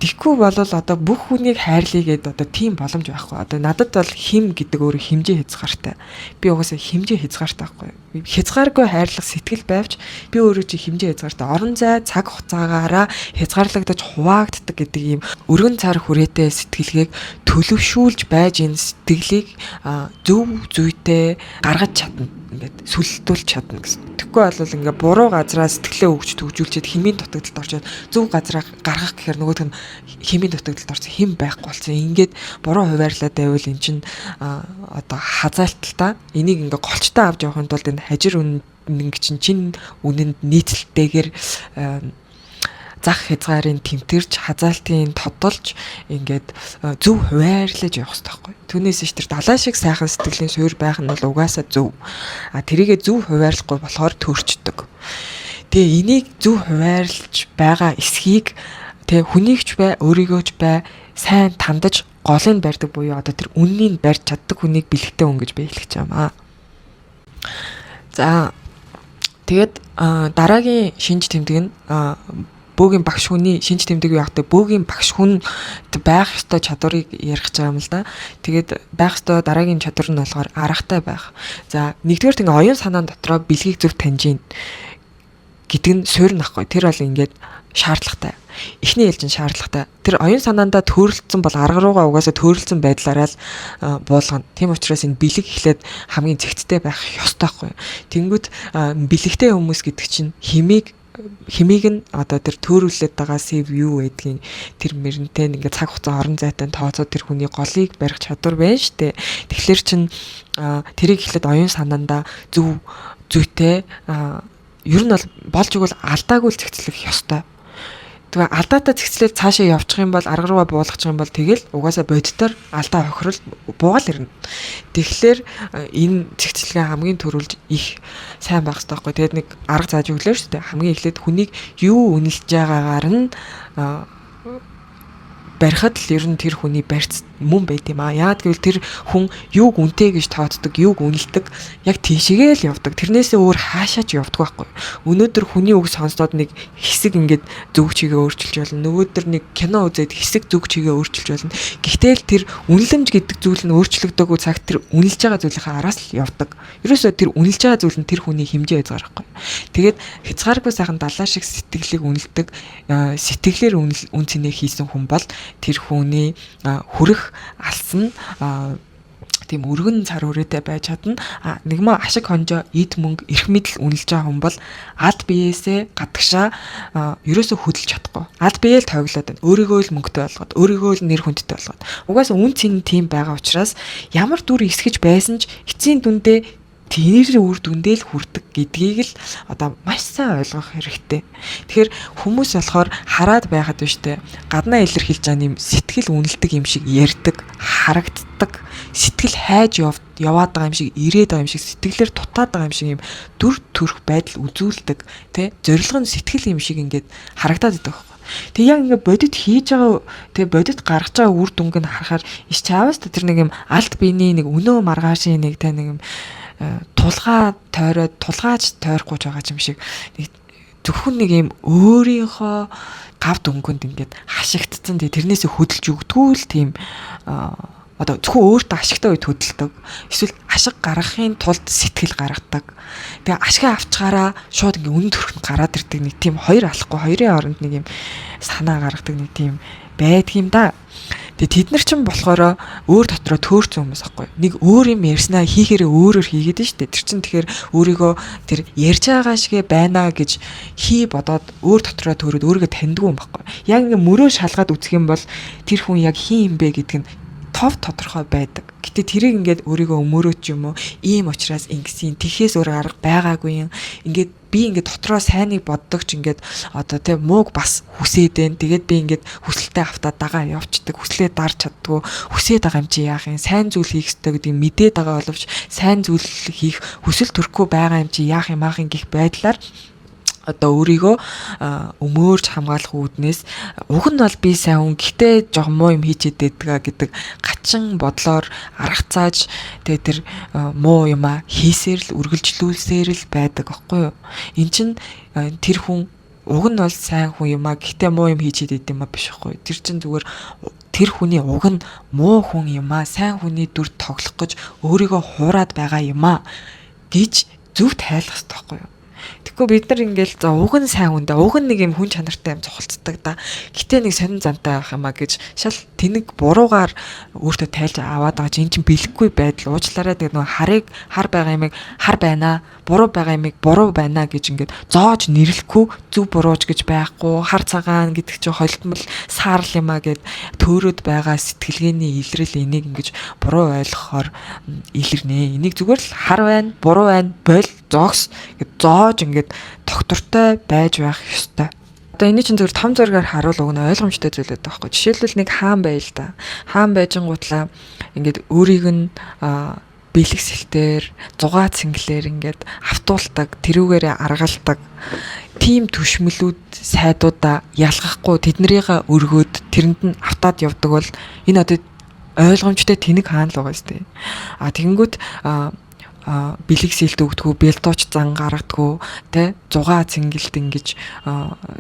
Speaker 1: Тэгэхгүй бол одоо бүх хүнийг хайрлая гэдэг одоо тийм боломж байхгүй. Одоо надад бол хим гэдэг өөр хэмжээ хязгаартай. Би угаасаа хэмжээ хязгаартай байхгүй. Хязгааргүй хайрлах сэтгэл байвч би өөрөө чи хэмжээ хязгаартай. Орон зай цаг хугацаагаараа хязгаарлагдаж хуваагддаг гэдэг ийм өргөн цар хүрээтэй сэтгэлгээг төлөвшүүлж байж энэ сэтгэлийг зөв зүйтэй гаргаж чадна. Ингээд сүлэлтүүлж чадна гэсэн. Тэгэхгүй бол ингээ буруу газраа сэтгэлээ өгч төгжүүлчихэд химийн дутагдалд орчоод зөв газраа гаргах гэхээр нөгөөх нь химийн дутагдалд орсон хим байхгүй болсон. Ингээд буруу хуваарлаад байвал эн чинь одоо хазаалталтаа энийг ингээ голчтой авч явахын тулд энэ хажир үнэн чинь үнэнд нийцэлтэйгээр зах хязгаарын тэмтэрч хазаалтын тодолж ингээд зөв хуваарлаж явах хэрэгтэй байхгүй. Түүнээс ш тэр далаа шиг сайхан сэтгэлийн суурь байх нь бол угаасаа зөв. Тэрийгэ зөв хуваарлахгүй болохоор төрчдөг. Тэгээ энийг зөв хуваарлж байгаа эсхийг тэгээ хүнийгч бай, өөрийгөөч бай сайн тандаж голыг барьдаг буюу одоо тэр үннийг барьж чаддаг хүнийг бэлэгтэй хүн гэж би хэлэх гэж байна. За тэгээд дараагийн шинж тэмдэг нь бөөгийн багш хүний шинж тэмдэг юу яадаг бөөгийн багш хүнд байх ёстой чадварыг ярих гэж байгаа юм л да. Тэгээд байх ёстой дараагийн чадвар нь болохоор аргатай байх. За нэгдүгээр ингээ оюун санаан дотроо бэлгийг зөв таньж ийн гэдэг нь суурь нахгүй. Тэр бол ингээд шаардлагатай. Эхний ээлжин шаардлагатай. Тэр оюун санаандаа төөрөлдсөн бол арга руугаа угаасаа төөрөлдсөн байдлаараа л буулгана. Тийм учраас энэ бэлэг эхлээд хамгийн зэгцтэй байх ёстой байхгүй. Тэнгүүд бэлэгтэй хүмүүс гэдэг чинь химиг нь одоо тэр төөрүүлээд байгаа сэв юу байдгийг тэр мөрөнтэй ингээд цаг хугацаа орон зайтай тооцоо тэр хүний голыг барих чадвар байна штэ. Тэгэхээр чин тэрийг эхлээд оюун санаандаа зөв зүйтэй ер нь бол болж игэл алдаагүй л зэгцлэх ёстой. Тэгээ алдаатай зэгцлээд цаашаа явчих юм бол арга руугаа буулгачих юм бол тэгэл угаасаа бодитоор алдаа охирол буугаал ирнэ. Тэгэхээр энэ зэгцлэгээ хамгийн түрүүлж их сайн байх хэрэгтэй байхгүй. Тэгээд нэг арга зааж өглөө шүү дээ. Хамгийн эхлээд хүнийг юу үнэлж байгаагаар нь барихад л ер нь тэр хүний барьц мөн байт юм аа. Яагаад гэвэл тэр хүн юуг үнэтэй гэж тооцдог, юуг үнэлдэг яг тийшээгээ л явдаг. Тэрнээсээ өөр хаашаач явдаг байхгүй. Өнөөдөр хүний үг сонсоод нэг хэсэг ингээд зөв чигээ өөрчилж болно. Нөгөөдөр нэг кино үзээд хэсэг зөв чигээ өөрчилж болно. Гэхдээ л тэр үнэлэмж гэдэг зүйл нь өөрчлөгдөөгүй цагт тэр үнэлж байгаа зүйлийнхаа араас л явдаг. Ерөөсөө тэр үнэлж байгаа зүйл нь тэр хүний хэмжээ хязгаар байхгүй. Тэгээд хязгааргүй сайхан далаа шиг сэтгэлийг үнэлдэг, сэтгэлээр үн цэнэ хийсэн хүн бол тэр хүний хүрэх алсан тийм өргөн цар хүрээтэй байж чадна. Нэгмээ ашиг хонжоо эд мөнгө эрх мэдэл үнэлж байгаа хүн бол аль биеэсээ гадагшаа ерөөсөө хөдөлж чадахгүй. Аль биеэ л тоглоод байна. Өөрийгөө л мөнгөтэй болгоод, өөрийгөө л нэр хүндтэй болгоод. Угаасаа үн цэн тийм байгаа учраас ямар дүр эсгэж байсан ч эцсийн дүндээ тэр үр дүндээ л хүрдэг гэдгийг л одоо маш сайн ойлгох хэрэгтэй. Тэгэхээр хүмүүс болохоор хараад байхад биш үү? Гаднаа илэрхийлж байгаа юм сэтгэл үнэлдэг юм шиг ярьдаг, харагддаг, сэтгэл хайж яваад байгаа юм шиг, ирээд байгаа юм шиг, сэтгэлээр дутаад байгаа юм шиг юм дүр төрх байдал үзүүлдэг, тэ? Зорилго нь сэтгэл юм шиг ингээд харагдаад байдаг байхгүй. Тэг яг ингээд бодит хийж байгаа, тэг бодит гаргаж байгаа үр дүнг нь харахаар иш чаавас тэр нэг юм алт биений нэг өнөө маргаашийн нэг тэ нэг юм тулгааж тойрохгүй байгаа юм шиг зөвхөн нэг юм өөрийнхөө гав дөнгөнд ингээд хашигдсан тэрнээсээ хөдөлж өгдгүү л тийм одоо зөвхөн өөртөө ашигтай үед хөдөлдөг. Эсвэл ашиг гаргахын тулд сэтгэл гаргадаг. Тэгээ ашиг авчгаараа шууд ингээд үнэн төрхөнд гараад ирдэг нэг тийм хоёр алахгүй хоёрын оронд нэг юм санаа гаргадаг нэг тийм байдгийм да. Тэгээ тэд нар ч болохоор өөр дотроо төөрцөн хүмүүс аахгүй. Нэг өөр юм ярьснаа хийхээрээ өөрөөр хийгээд нь штэ. Тэр чин тэгэхээр өөрийгөө тэр ярьж байгаа шигэ байна гэж бодоод өөр дотроо төөрөөд өөрийгөө таньдгүй юм байхгүй. Яг ингээ мөрөө шалгаад үзэх юм бол тэр хүн яг хин юм бэ гэдг нь тодорхой байдаг. Гэтэ тэрийг ингээд өөрийгөө өмөрөөч юм уу ийм учраас ингэсэн тэхээс өөр арга байгаагүй юм. Ингээд би ингээд дотроо сайныг боддог ч ингээд одоо тийм мууг бас хүсээд байна. Тэгээд би ингээд хүсэлтэд автаа дагаа явцдаг. Хүслээ дарж чаддгүй. Хүсээд байгаа юм чи яах юм? Сайн зүйл хийх ёстой гэдгийг мэдээд байгаа боловч сайн зүйл хийх хүсэл төрөхгүй байгаа юм чи яах юм аах гэх байдлаар одоо өөрийгөө өмөөрч хамгаалах үүднээс уг нь бол би сайн хүн гэхдээ жоо муу юм хийж идэдгээ гэдэг гачин бодлоор арга цааж тэгээ тэр муу юма хийсээр л үргэлжлүүлсээр л байдаг аахгүй юу. Эн чин тэр хүн уг нь бол сайн хүн юм а, гэхдээ муу юм хийж идэв юм а биш байхгүй. Тэр чинь зүгээр тэр хүний уг нь муу хүн юм а, сайн хүний дүр тоглох гэж өөрийгөө хуураад байгаа юм а гэж зөв тайлах хэрэгтэй байхгүй юу? Тэгэхгүй бид нар ингээл за уг нь сайн хүн да, уг нь нэг юм хүн чанартай юм цохолцдог да. Гэтэ нэг сонин зантай байх юм а гэж шал тэнэг буруугаар өөртөө тайлж аваад байгаа чинь эн чинь бэлэхгүй байдал уучлаарай гэдэг нөгөө харыг хар байгаа юмыг хар байна, буруу байгаа юмыг буруу байна гэж ингээд зоож нэрлэхгүй зөв бурууж гэж байхгүй, хар цагаан гэдэг чинь холтмол саарл юм а гэд төөрөд байгаа сэтгэлгээний илрэл энийг ингэж буруу ойлгохоор илэрнэ. Энийг зүгээр л хар байна, буруу байна, боль зогс гэд зоож ингээд доктортой байж байх ёстой. Одоо энэ чинь зөвхөн том зургаар харуул уг нь ойлгомжтой зүйл байдаг байхгүй. Жишээлбэл нэг хаан байл да. Хаан байжингуутлаа ингээд өөрийг нь бэлэгсэлтээр, зугаа цэнгэлээр ингээд автуулдаг, тэрүүгээрээ аргалдаг. Тим түшмэлүүд сайдуудаа ялгахгүй тэднэрийг өргөөд тэрэнд нь автаад явдаг бол энэ одоо ойлгомжтой тэнэг хаан л байгаа юм. Тэгэнгүүт бэлэгсэлт өгдөггүй, бэлтууч зан гаргадаггүй, тэ зугаа цэнгэлт ингэж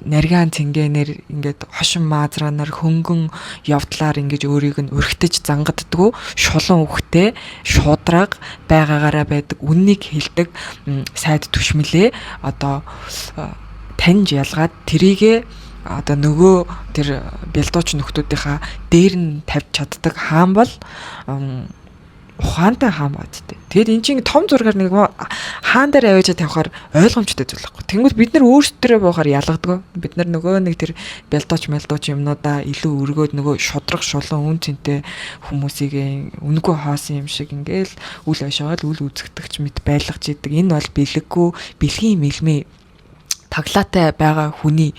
Speaker 1: нарийн цэнгэнээр ингээд хошин маазраанаар хөнгөн явдлаар ингэж өөрийг нь өргөтөж зангаддаггүй, шулуун үхтэй, шудраг байгаагаараа байдаг, үннийг хэлдэг сайд түшмэлээ одоо таньж ялгаад тэрийгэ одоо нөгөө тэр бэлтууч нөхдүүдийнхаа дээр нь тавьж чаддаг хаан бол ухаантай хаан баадтай. Тэгэд эн чинь том зургаар нэг хаан дээр аваачаа тавихаар ойлгомжтой зүйл байхгүй. Тэнгүүд бид нар өөрсдөө боохоор ялгадаг. Бид нар нөгөө нэг тэр бэлдооч юмнуудаа илүү өргөөд нөгөө шудрах шулуун үн цэнтэй хүмүүсийг үнэгүй хоосон юм шиг ингээл үл ошоогоод үл үзэгдэгч мэт байлгаж идэг. Энэ бол бэлэггүй, бэлгийн мэлмээ таглаатай байгаа хүний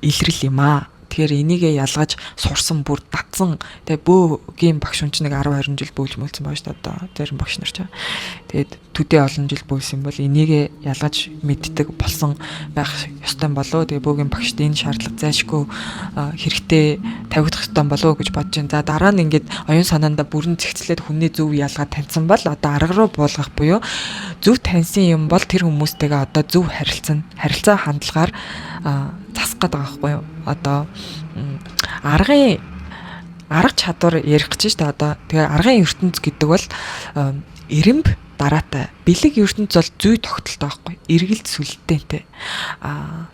Speaker 1: илрэл юм аа. Тэгэхээр энийгээ ялгаж сурсан бүр датсан тэгээ бөөгийн багш хүн чинь нэг 10 20 жил бөөлж мөлцсөн байгаа шүү дээ одоо зарим багш нар ч. Тэгээд төдий олон жил бөөлсөн бол энийгээ ялгаж мэддэг болсон байх ёстой болоо. Тэгээ бөөгийн багшд энэ шаардлага зайлшгүй хэрэгтэй тавигдах ёстой болоо гэж бодож байна. За дараа нь ингээд оюун санаандаа бүрэн зэгцлээд хүний зөв ялгаад таньсан бол одоо арга руу буулгах буюу зөв таньсан юм бол тэр хүмүүстэйгээ одоо зөв харилцаа хандлагаар засах гэдэг байгаа байхгүй юу? Одоо арга чадвар ярих гэж штэ одоо. Тэгээ аргын ертөнц гэдэг бол эрэмб дараатай. Бэлэг ертөнц бол зүй тогтолтой байхгүй. Эргэлт сүлдэнтэй.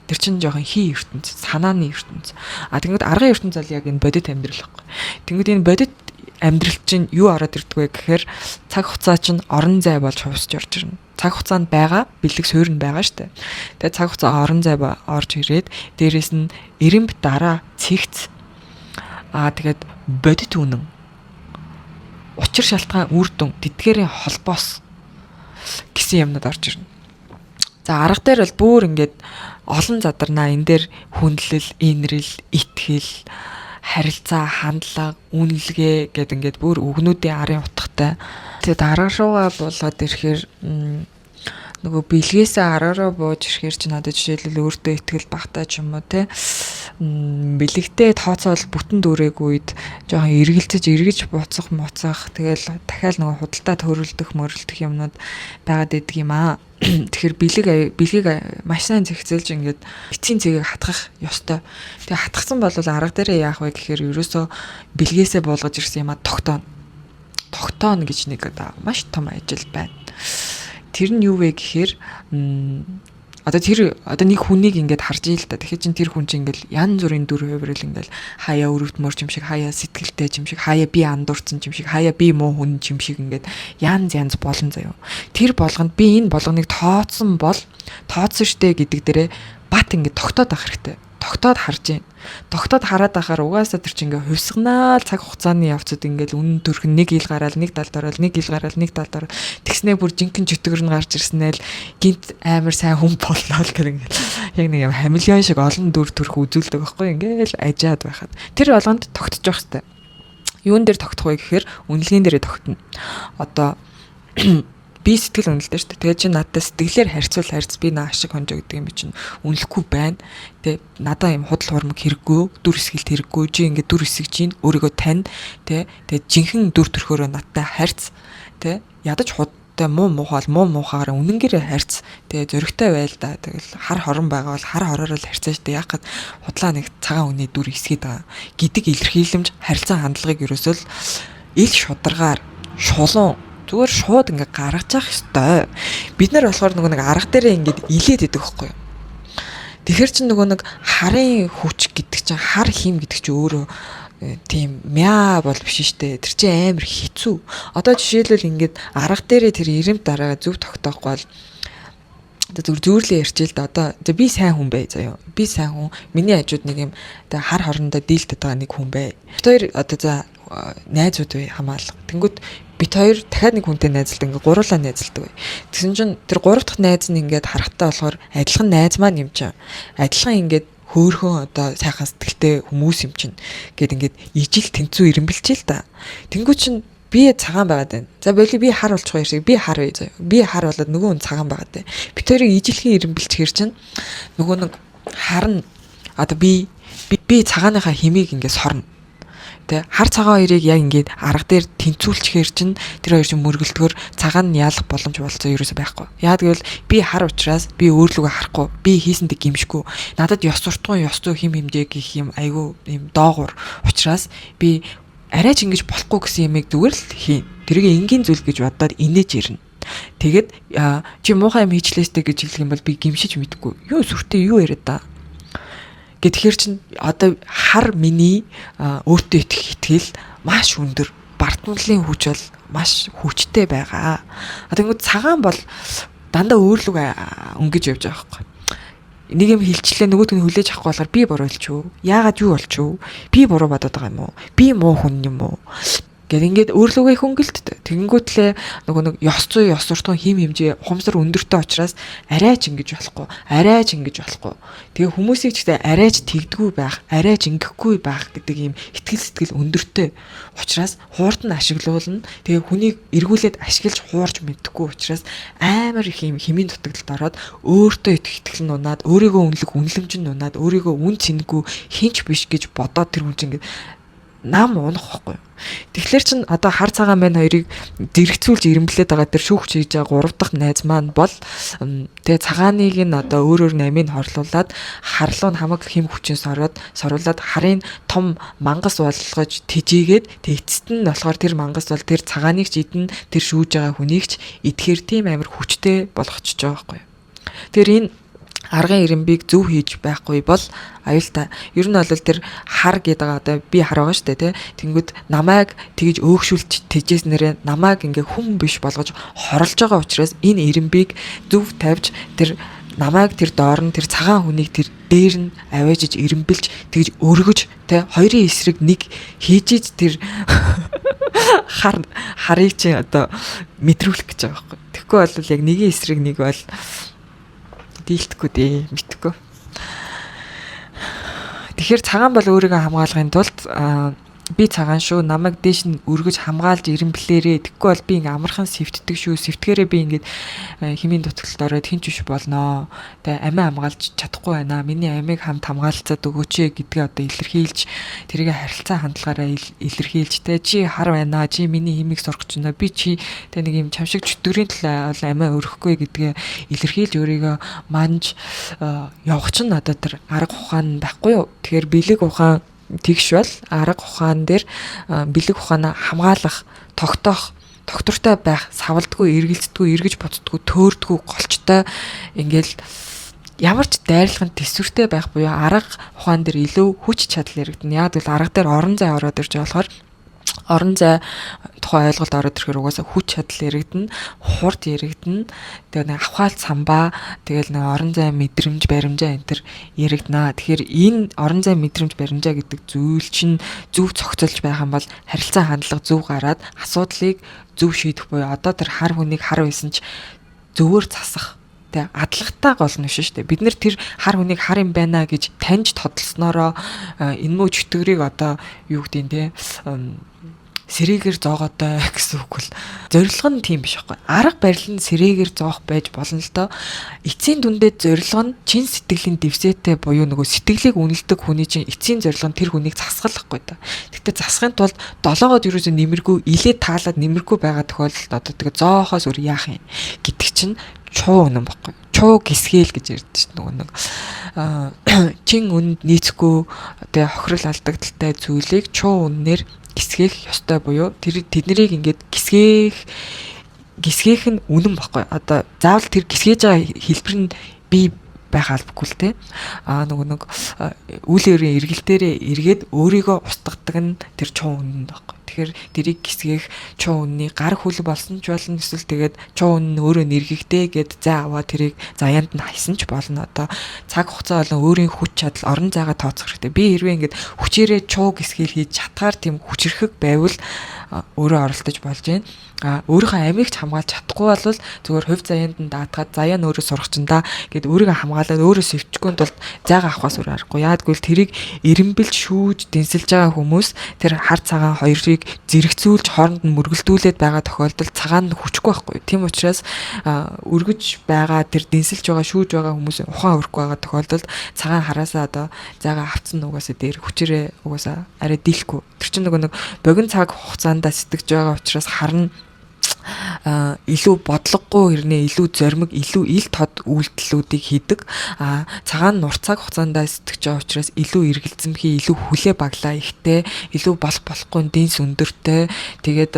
Speaker 1: Тэр чинь жоохон хий ертөнц, санааны ертөнц. Тэгвэл аргын ертөнц бол яг энэ бодит амьдрал байхгүй. Тэгвэл энэ бодит амьдрал чинь юу ороод ирдэг вэ гэхээр цаг хугацаа чинь орон зай болж хувьсч орж ирнэ. Цаг хугацаанд байгаа бэлэг суурь нь байгаа штэ. Тэгээ цаг хугацаа орон зай орж ирээд дээрэс нь эрэмб дараа цэгц тэгээд бодит үнэн учир шалтгаан үр дүн тэдгээрийн холбоос гэсэн юмнууд орж ирнэ. За арга дээр бол бүр ингээд олон задарнаа энэ дээр хүндлэл, инрэл, итгэл, харилцаа, хандлага, үнэлгээ гэдэг ингээд бүр үгнүүдийн арын утгатай. Тэгээд арга руугаа болоод ирэхээр нөгөө бэлгээсээ арга руу бууж ирэхээр чинь одоо жишээлбэл өөртөө итгэл багтаа ч юм уу те бэлэгтэй тооцоол бүтэн дүүрэг үед жоохон эргэж буцах тэгэл дахиад нөгөө худалдаа төрөлдөх юмнууд байгаад идэг юм аа. Тэгэхээр бэлгийг маш сайн зэгцэлж ингээд эцсийн цэгийг хатгах ёстой. Тэгээ хатгсан бол арга дээрээ яах вэ гэхээр ерөөсөө бэлгээсээ буулгаж ирсэн юм а тогтооно гэж нэг маш том ажил байна. Тэр нь юу вэ гэхээр одоо нэг хүнийг ингээд харж ийл та. Тэгэхээр чин тэр хүн чинь ингээд янз бүрийн дүр хувирал ингээд хаяа өрөвдмөр юм шиг, хаяа сэтгэлтэй юм шиг, хаяа би андуурсан юм шиг, хаяа би муу хүн юм шиг ингээд янз болон заяа. Тэр болгонд би энэ болгоныг тооцсон штэ гэдэг дээрээ бат ингээд тогтоод авах хэрэгтэй. Тогтоод харж гин. Тогтоод хараад ахаар угаасаа тэр чинь ингээ хувьсганаал цаг хугацааны явцад ингээл үнэн төрхөн нэг ил гараал, нэг талд ороод, нэг ил гараал, нэг талд ороод тэгснээ бүр жинхэнэ чөтгөр нь гарч ирснээр гинт амар сайн хүн боллоо л гэр ингээл яг нэг юм хамелеон шиг олон дүр төрх үзүүлдэг байхгүй ингээл ажаад байхад. Тэр болгонд тогтож явах хэрэгтэй. Юун дээр тогтох вэ гэхээр үнэлгээнд дээрээ тогтно. Одоо би сэтгэл үнэлтэй шүү дээ. Тэгээд чи надад сэтгэлээр харьц би наа ашиг хонжоо гэдэг юм би чинь үнэлэхгүй байна. Тэгээд надаа юм худал хуурмаг хэрэггүй, дүр эсгэлт хэрэггүй. Чи ингээд дүр эсгэж чинь өөрийгөө тань, тэгээд жинхэнэ дүр төрхөөрөө надтай харьц, ядаж зоригтой муу муухайгаар үнэнгээрээ харьц. Тэгээ зоригтой байл да. Тэгэл хар хорон байгаа бол хар хороор л харьцаа штэ. Яг гэхэд худлаа нэг цагаан үний дүр хэсгээд байгаа гэдэг илэрхийлэмж харилцаа хандлагыг ерөөсөө л ил шударгаар шулуун зүгээр шууд ингээ гаргаж явах ёстой. Бид нар болохоор нөгөө нэг арга дээрээ ингээд илээд идэх байхгүй юу? Тэгэхэр чин нөгөө нэг харын хүч гэдэг чинь хар хим гэдэг чинь өөрөө тийм мяа бол биш штэ. Тэр чинь амар хэцүү. Одоо жишээлбэл ингээд арга дээрээ тэр ирэмт дараагаа зөв тогтоохгүй бол зүүрлээ ярьчил да. Одоо би сайн хүн бай заяа. Би сайн хүн. Миний хажууд нэг юм хар хорондоо дийлдэт байгаа нэг хүн бай. Бид хоёр одоо за найзууд бай хамаалга. Тэнгүүт бид хоёр дахиад нэг хүнтэй найзалдаг. Ингээ гурлаа найзалдаг бай. Тэгсэн чинь тэр гурав дахь найз нь ингээд харахтаа болохоор адилхан найз маань юм чинь. Адилхан ингээд хөөхөн одоо сайхан сэтгэлтэй хүмүүс юм чинь. Гэт ингээд ижил тэнцүү ирэмбэлчил та. Тэнгүүт чинь би цагаан байгаад байна. За боли би хар болчих юм шиг би хар бай заяа. Би хар болоод нөгөө хүн цагаан байгаад байна. Бид хоёрыг ижилхэн ирэмбэлчихэр чинь нөгөө нэг харна одоо би цагааныхаа химийг ингээд сорно. Тэ хар цагаан хоёрыг яг ингээд арга дээр тэнцүүлчихээр чинь тэр хоёр чинь мөргөлдгөр цагаан нь яалах боломж болцоо ерөөсөй байхгүй. Яа тэгвэл би хар учраас би өөрлөгөө харахгүй. Би хийсэндээ гимшгүй. Надад ёс суртахуун ёс зүй хим хэмжээ гэх юм айгүй юм доогуур учраас би арай ч ингэж болохгүй гэсэн юмыг зүгээр л хийн. Тэрийг энгийн зүйл гэж бодоод инээж ирнэ. Тэгэд чи муухай юм хийчлээстэй гэж хэлэх юм бол би гимшиж мэдэхгүй. Юу сүртэй юу яриад та. Гэтэхэр чин одоо хар миний өөртөө итгэх итгэл маш өндөр. Бардамлын хүч бол маш хүчтэй байгаа. Тэгвэл цагаан бол дандаа өөрлөг өнгөж явж байгаа байхгүй. Нэг юм хилчлээ нөгөөт нь хүлээж авахгүй болохоор би буруу хэлчихв. Яагаад юу болчихв? Би буруу бодоод байгаа юм уу? Би муу хүн юм уу? Гэт ингээд өөрлөгөө их өнгөлттэй. Тэгэнгүүтлээ нөгөө нэг ёс зүй ёс суртахуун хим хэмжээ ухамсар өндөртэй учраас арай ч ингэж болохгүй. Тэгээ хүмүүсийг ч гэсэн арай ч тэгдэггүй байх, арай ч ингэхгүй байх гэдэг ийм итгэл сэтгэл өндөртэй учраас хуурд нь ашиглуулна. Тэгээ хүнийг эргүүлээд ашиглаж хуурж мэдхгүй учраас амар их ийм химийн дутагдлалд ороод өөртөө итгэл нь унаад, өөрийгөө үнэлэмж нь унаад, өөрийгөө үн цэнэгүй хинч биш гэж бодоод тэр хүн чинь ингээд нам унах байхгүй. Тэгэхээр чин одоо хар цагаан мэн хоёрыг зэрэгцүүлж ирэмблээд байгаа тэр шүүгч хийж байгаа гурав дахь найз маань бол тэгээ цагааныг нь одоо өөрөөр намыг хорлуулад харлуу нь хамаг хэм хүчин соруулад харын том мангас болгож тэжээгээд эцэст нь болохоор тэр мангас бол тэр цагааныг ч идэн тэр шүүж байгаа хүнийг ч идэхэр тийм амар хүчтэй болгочихж байгаа байхгүй. Тэр энэ аргын ирэмбийг зөв хийж байхгүй бол аюултай. Ер нь бол тэр хар гэдэг одоо би хар байгаа шүү дээ, тэнгүүд намайг тэгж өөгшүүлж тэжээснээрээ намайг ингээ хүн биш болгож хорлож байгаа учраас энэ ирэмбийг зөв тавьж тэр намайг тэр доор нь тэр цагаан хүнийг тэр дээр нь аваажиж ирэмбэлж тэгж өргөж хоёрын эсрэг нэг хийжиж тэр харыг чи одоо мэдрүүлэх гэж байгаа байхгүй. Тэгэхгүй бол яг нэгэн эсрэг нэг бол дийлдэхгүй дээ мэдхгүй. Тэгэхээр цагаан бол өөрийгөө хамгаалахын тулд би цагаан шүү, намайг дээш нь өргөж хамгаалж ирэмблээрээ. Тэгэхгүй бол би ингээ амархан сэвтдэг шүү. Сэвтгэрээ би ингээд химийн дутагдлалд ороод хинч биш болноо. Тэгээ амиа хамгаалж чадахгүй байна. Миний амийг хамт хамгаалцаад өгөөч гэдгээ одоо илэрхийлж тэрийг харилцаа хандлагаараа илэрхийлж чи хар байна. Чи миний химийг сурах гэж байна. Би чи нэг юм чамшиг чөтгөрийн талаа бол амиа өрөхгүй гэдгээ илэрхийлж өөрийгөө манж явах чинь одоо тэр арга ухаан байхгүй юу? Тэгэхээр бэлэг ухаан тэгш бол арга ухаан дээр бэлэг ухаанаа хамгаалах, тогтоох, доктортой байх, савлдгүй, эргэлздэггүй, эргэж боддггүй, төөрдггүй, голчтой ингээл ямар ч дайрлагын төсвөртэй байх буюу арга ухаан дээр илүү хүч чадал яригдана. Яг л арга дээр орон зай ороод ирж болохоор орон зай тухайн ойлголт ороод ирэхээр угаасаа хүч чадал яригдана, хурд яригдана. Тэгээ нэг авхаалт самбаа, тэгэл нэг орон зай мэдрэмж, баримжаа энэ төр яригдана. Тэгэхээр энэ орон зай мэдрэмж, баримжаа гэдэг зүйл чинь зөв цогцолж байх юм бол харилцаа хандлага зөв гараад асуудлыг зөв шийдэх буюу одоо тэр хар хүнийг хар байсан ч зөвөр засах. Тэ адлагтай гол нь шүү дээ. Бид нэр тэр хар хүнийг хар юм байна гэж таньж тодолсноороо энэ муу чөтгөрийг одоо юу гэдэг нь те сэрээгээр зоогоотой гэсэн үг бол зорилго нь тийм биш байхгүй. Арга барил нь сэрээгээр зоох байж болно л доо. Эцсийн дүндээ зорилго нь чин сэтгэлийн дэвсээтэй буюу нөгөө сэтгэлийг үнэлдэг хүний чинь эцсийн зорилго нь тэр хүнийг засгахгүй да. Гэхдээ засахын тулд долоогоод ерөөсөө нэмэргүй илээ таалаад нэмэргүй байгаа тохиолдолд одоо тэгээ зоохоос өөр яах юм гэдэг чинь чуу үнэн баггүй. Чуу гисгээл гэж ярьдэн чинь нөгөө нэг чин үнд нийцэхгүй тэгээ хохирол алдагдaltaй зүйлийг чуу үннээр гисгэх ёстой буюу тэднийг ингээд гисгэх нь үнэн баггүй. Одоо заавал тэр гисгэж байгаа хэлбэр нь бий байх албагүй л те. Нөгөө нэг үйл өөрийн эргэлтээрээ эргээд өөрийгөө устгадаг нь тэр чуу үнэн баггүй. Тэгэхээр тэрийг гисгэх чуу үнний гар хүл болсон ч болно, эсвэл тэгээд чуу үнэн өөрөө нэргэгдээ гэд заа аваа тэрийг заяанд нь хайсан ч болно. Одоо цаг хугацаа болон өөрийн хүч чадал орон зайгаа тооцох хэрэгтэй. Би хэрвээ ингээд хүчээрээ чуу гисгэл хийж чадхаар тийм хүчрэхэг байвал өөрөө оролдож болж байна. Өөрийнхөө амийг хамгаалж чадахгүй бол зүгээр хувь заяанд нь даатгаад заяа нь өөрөө сурах чинь да гэд өөрийгөө хамгаалаад өөрөө сэвчгүй тулд зайгаа авахаас өөр аргагүй. Яаггүй л тэрийг эренбэлж шүүж дэнсэлж байгаа хүмүүс тэр хар цагаан хоёрыг зэрэгцүүлж хооронд нь мөргөлдүүлээд байгаа тохиолдолд цагаан нь хүчгүй байхгүй. Тийм учраас өргөж байгаа тэр дэнсэлж байгаа шүүж байгаа хүмүүсийн ухаан өрөхгүй байгаа тохиолдолд цагаан хараасаа одоо зайгаа авцсан угаасаа дээр хүчээрээ угаасаа арай дийлэхгүй. Тэр чинь нэг богино цаг хугацаанд сэтгэж байгаа учраас харна илүү бодлогогүй хэрнээ илүү зоримог илүү ил тод үйлдэлүүдийг хийдэг. Цагаан нурц цаг хугацаанд сэтгэж байгаа учраас илүү эргэлзэмхий илүү хүлээ баглаа ихтэй илүү болохгүй дэнс өндөртэй тэгээд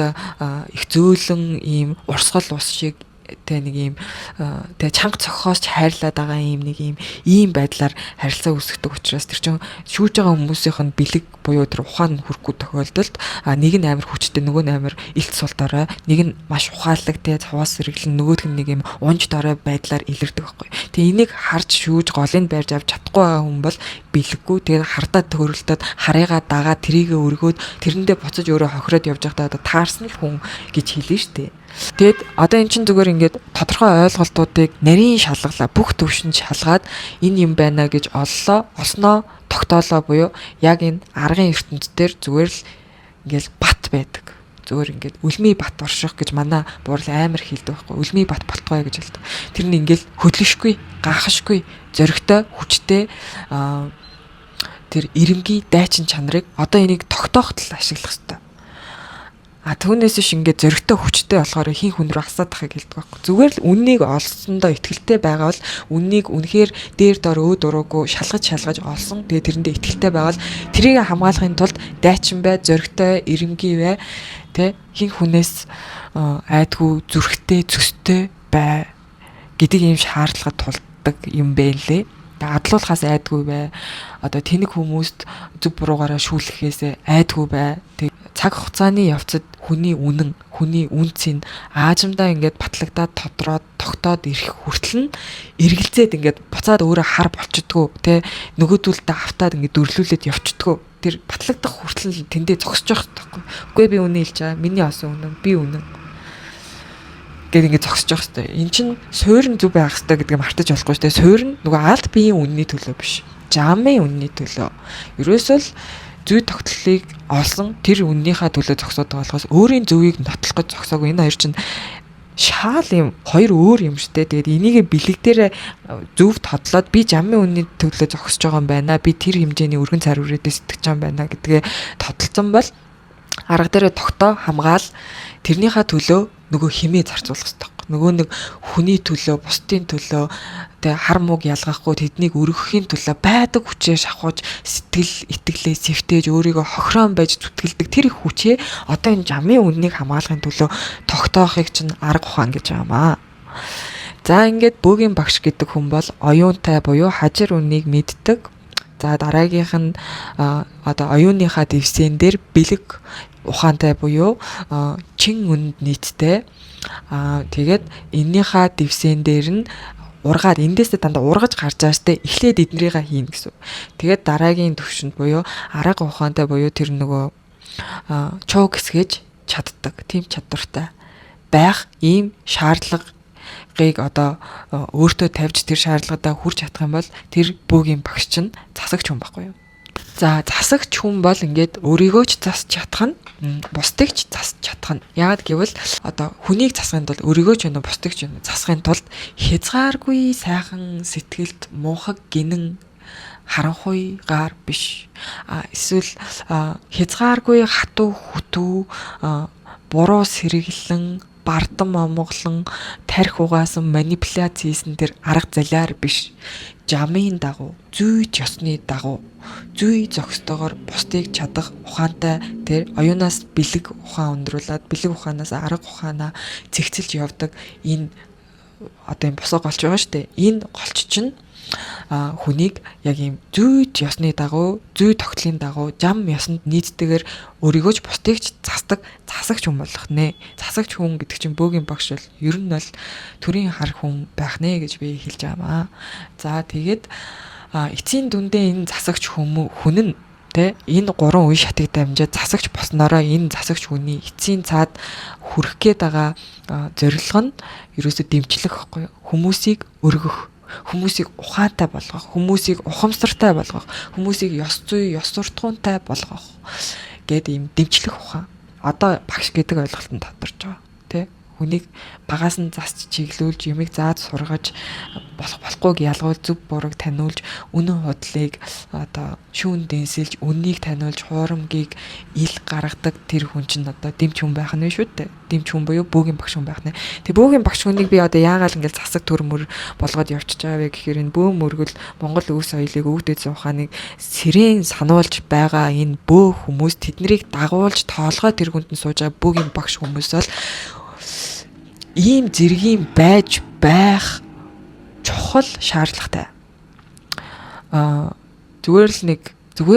Speaker 1: их зөөлөн ийм урсгал ус шиг тэ нэг юм тэ чанга цохоос ч хайрлаад байгаа юм нэг ийм байдлаар харилцаа үүсгдэг учраас тэр чинь шүүж байгаа хүмүүсийнх нь бэлэг буюу тэр ухаан хүрхгүй тохиолдолд нэг нь амар хүчтэй нөгөө нь амар илт сул дорой нэг нь маш ухаалаг тэ цаваас сэргэлэн нөгөөх нь нэг юм унж дорой байдлаар илэрдэг байхгүй. Тэгээ энийг харж шүүж голыг байрж авч чадахгүй байгаа хүн бол бэлэггүй тэгээ хардаад төрөлдөд харыгаа дагаа трийгээ өргөөд тэрэндээ буцаж өөрөө хохироод явж байхдаа одоо таарсан л хүн гэж хэлнэ штэ. Тэгэд одоо эн чинь зүгээр ингээд тодорхой ойлголтуудыг нарийн шалгалаа бүх төвшөнд шалгаад энэ юм байна гэж олсноо тогтоолоо буюу яг энэ аргын ертөнцийн дээр зүгээр л ингээд бат байдаг. Зүгээр ингээд үлмий бат орших гэж манай буурал амар хэлдэг байхгүй. Үлмий бат болтгоё гэж хэлдэг. Тэр нь ингээд хөдлөшгүй, гахашгүй, зөрөгтэй, хүчтэй тэр ирэмгий дайчин чанарыг одоо энийг тогтооход л ашиглах хэрэгтэй. Түүнээс биш ингээд зөрөгтэй хүчтэй болохоор хин хүн рүү асаад ахыг хэлдэг байхгүй. Зүгээр л үннийг олсондоо ихтгэлтэй байгаа бол үннийг үнэхээр дээр дор өө дуруугүй шалгаж олсон. Тэгээ тэрэндээ ихтгэлтэй байгаа л тэрийг хамгаалахын тулд дайчин бай, зөрөгтэй, ирэмгий бай, тэ хин хүнээс айдгүй зүрхтэй, зөстэй бай гэдэг ийм шаардлагад тулдаг юм бэ лээ. Адлуулахаас айдгүй бай. Одоо тэнэг хүмүүст зүг буруугаараа шүүлэхээс айдгүй бай. Цаг хугацааны явцад хүний үнэн, хүний үнцийн аажимдаа ингээд батлагдаад тодроод тогтоод ирэх хүртэл нь эргэлзээд ингээд буцаад өөрөө хар болчдгоо тэ нөгөөдөлдөө автаад ингээд дөрлүүлээд явчдгоо тэр батлагдах хүртэл тэндээ зогсож явах таахгүй. Үгүй би үнэ хэлж байгаа. Миний осон үнэн, би үнэн гэдэг ингээд зогсож явах хэрэгтэй. Эн чинь суурин зүв байх хэрэгтэй гэдгийг мартаж болохгүй шүү дээ. Суурин нөгөө алт биеийн үнний төлөө биш. Жамын үнний төлөө. Ерөөсөө л зүй тогтолцоог олсон тэр үннийхээ төлөө зогсоод байгаа болохоос өөрийн зөвийг нотлох гэж зогсоогүй. Энэ хоёр чинь шаал юм, хоёр өөр юм шүү дээ. Тэгээд энийг бэлэг дээр зөв тодлоод би жамын үнний төлөө зогсож байгаа юм байна. Би тэр хэмжээний өргөн цар үрээдээ сэтгэж байгаа юм байна гэдгээ тодтолцсон бол арга дээрээ тогтоо хамгаал тэрнийхээ төлөө нөгөө химээ зарцуулах хэрэгтэй. Нөгөө нэг хүний төлөө, бусдын төлөө тэгээ хар мууг ялгахгүй тэднийг өргөхийн төлөө байдаг хүчээ шавхууж сэтгэл итгэлээ сэвтээж өөрийгөө хохироон байж зүтгэлдэг тэр их хүчээ одоо энэ жамын үннийг хамгаалахын төлөө тогтоохыг чинь арга ухаан гэж байгаамаа. За ингээд бөөгийн багш гэдэг хүн бол оюунтай буюу хажир үннийг мэддэг. За дараагийнх нь одоо оюуныхаа дэвсэн дээр бэлэг ухаантай буюу чин үнд нийттэй. Тэгээд эннийхээ дэвсэн дээр нь ургаад эндээсээ дандаа ургаж гарч байгаа штэ эхлээд эднэрийгээ хийн гэсэн. Тэгээд дараагийн төвшөнд буюу арга ухаантай буюу тэр нөгөө чуу гисгэж чаддаг тийм чадвартай байх ийм шаардлагыг одоо өөртөө тавьж тэр шаардлагадаа хүрч чадах юм бол тэр бөөгийн багш чинь засагч хүн байхгүй юу. За засагч хүн бол ингээд өөрийгөө ч засч чадах нь бусдыг ч засч чадах нь. Яагаад гэвэл одоо хүнийг засахын тулд өөрийгөө ч бусдыг ч засахын тулд хязгааргүй сайхан сэтгэлд муухаг гинэн харанхуйгаар биш. Эсвэл хязгааргүй хатуу хүтүү буруу сэргэлэн бардам омглон тарих угаасан манипуляц хийсэн тэр арга залиар биш. Жамын дагуу, зүйч ёсны дагуу, зүй зохистойгоор бусдыг чадах ухаантай тэр оюунаас бэлэг ухаан өндрүүлээд бэлэг ухаанаас арга ухаанаа цэгцэлж явдаг энэ одоо юм босоо голч байгаа шүү дээ. Энэ голч чинь хүнийг яг ийм зүйч ёсны дагуу, зүй тогтлын дагуу жам ёсонд нийцдэгээр өөрийгөө ч бусдыг ч засагч хүн болох нэ. Засагч хүн гэдэг чинь бөөгийн багш бол ер нь бол төрийн хар хүн байх нэ гэж би хэлж байгаамаа. За тэгээд эцсийн дүндээ энэ засагч хүн нь тэ энэ гурван үе шатыг дамжаад засагч болсноороо энэ засагч хүний эцсийн цаад хүрэх гээд байгаа зорилго нь ерөөсө дэмжлэх байхгүй юу? Хүмүүсийг өргөх, хүмүүсийг ухаантай болгох, хүмүүсийг ухамсартай болгох, хүмүүсийг ёс зүй, ёс суртахуунтай болгох гэдэг ийм дэмжлэх ухаан. Одоо багш гэдэг ойлголтод тодорч байгаа. Тэ? Хүнийг багаас нь засч чиглүүлж, юмыг зааж сургаж, болохгүйг ялгуул, зөв бурууг таниулж, үнэн худлыг одоо шүүн дэнсэлж, үннийг таниулж, хуурамгийг ил гаргадаг тэр хүн чинь одоо дэмч хүн байх нь шүү дээ. Дэмч хүн буюу бөөгийн багш хүн байх нэ. Тэгээ бөөгийн багш хүнийг би одоо яагаад ингэж засаг төрмөр болгоод явчихж байгаа вэ гэхээр энэ бөө мөргөл Монгол өв соёлыг өвдөж ухааныг сэрэн сануулж байгаа энэ бөө хүмүүс тэднийг дагуулж тоолгоо тэр хүнд нь сууж байгаа бөөгийн багш хүмүүс бол ийм зэргийн байж байх чухал шаардлагатай. Зүгээр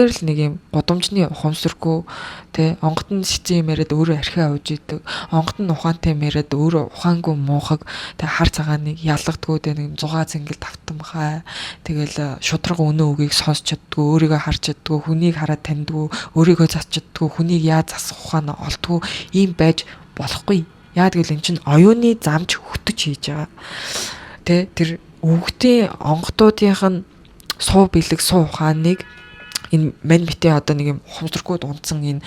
Speaker 1: л нэг юм гудамжны ухамсаргүй тэ онготон сэцэн юм яриад өөрөө архиа ууж идэг. Онготон ухаантай юм яриад өөрөө ухаангүй муухаг тэ хар цагааныг ялгадгүй тэ нэг зугаа зингэл тавтамхай. Тэгэл шудраг өнөө үгийг сонсч чаддгүй, өөрийгөө харж чаддгүй, хүнийг хараад таньдгүй, өөрийгөө засч чаддгүй, хүнийг яаж засах ухаанаа олдгүй ийм байж болохгүй. Яа гэвэл эн чинь оюуны замж хөтөж хийж байгаа. Тэ тэр өвгтийн онготуудынх нь суу бэлэг суу ухааныг энэ мань битээ одоо нэг юм ухамсаргүй унтсан энэ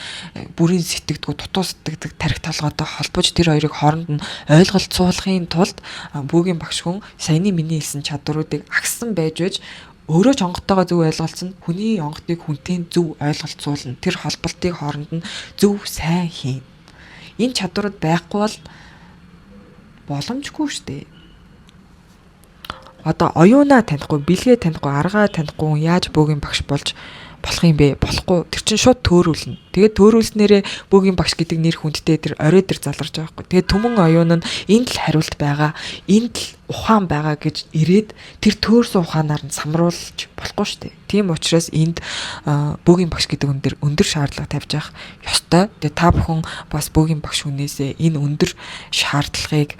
Speaker 1: бүрийн сэтгэдэггүй дутуу сэтгэдэг тарих толгойтой холбож тэр хоёрыг хооронд нь ойлголцуулахын тулд бөөгийн багш хүн саяны миний хэлсэн чадваруудыг агсан байж өөрөө ч онготойгоо зөв ойлголцсон, хүний онготыг хүнтэй зөв ойлголцуулна. Тэр холболтыг хооронд нь зөв сайн хийн. Энэ чадварууд байхгүй бол боломжгүй шүү дээ. Одоо оюунаа танихгүй, бэлгээ танихгүй, аргаа танихгүй яаж бөөгийн багш болж болох юм бэ? Болохгүй. Тэр чинь шууд төөрүүлнэ. Тэгээд төөрүүлснээрээ бөөгийн багш гэдэг нэр хүндтэй тэр орой дээр заларч байгаа байхгүй. Тэгээд түмэн оюун нь энд л хариулт байгаа, энд л ухаан байгаа гэж ирээд тэр төөрсөн ухаанаар нь самруулж болохгүй шүү дээ. Тийм учраас энд бөөгийн багш гэдэг хүн дээр өндөр шаардлага тавьж явах ёстой. Тэгээд та бүхэн бас бөөгийн багш хүнээсээ энэ өндөр шаардлагыг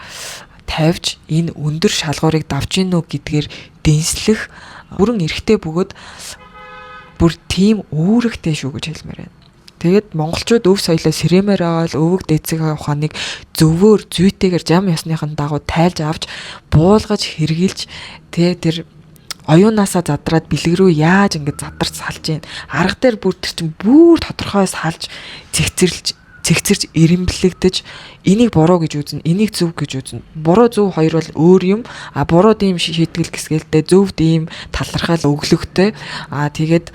Speaker 1: тавьж энэ өндөр шалгуурыг давж гинүү гэдгээр дэнслэх бүрэн эрхтэй бөгөөд бүр тийм үүрэгтэй шүү гэж хэлмээр байна. Тэгээд монголчууд өв соёлоо сэрэмээр аваад өвөг дээцэг ухааныг зөвөөр зүйтэйгээр зам ёсныхын дагуу тайлж авч буулгаж хэрглэж тэр оюунаасаа задраад бэлэг рүү яаж ингэж задарч салж гин арга дээр бүр тэр чинь бүр тодорхой салж цэгцэрж ирэмблэгдэж энийг буруу гэж үзнэ, энийг зөв гэж үзнэ. Буруу зөв хоёр бол өөр юм. Буруу дийм шийтгэл гэсгэлтэй зөв дийм талархал өглөгтэй. Тэгээд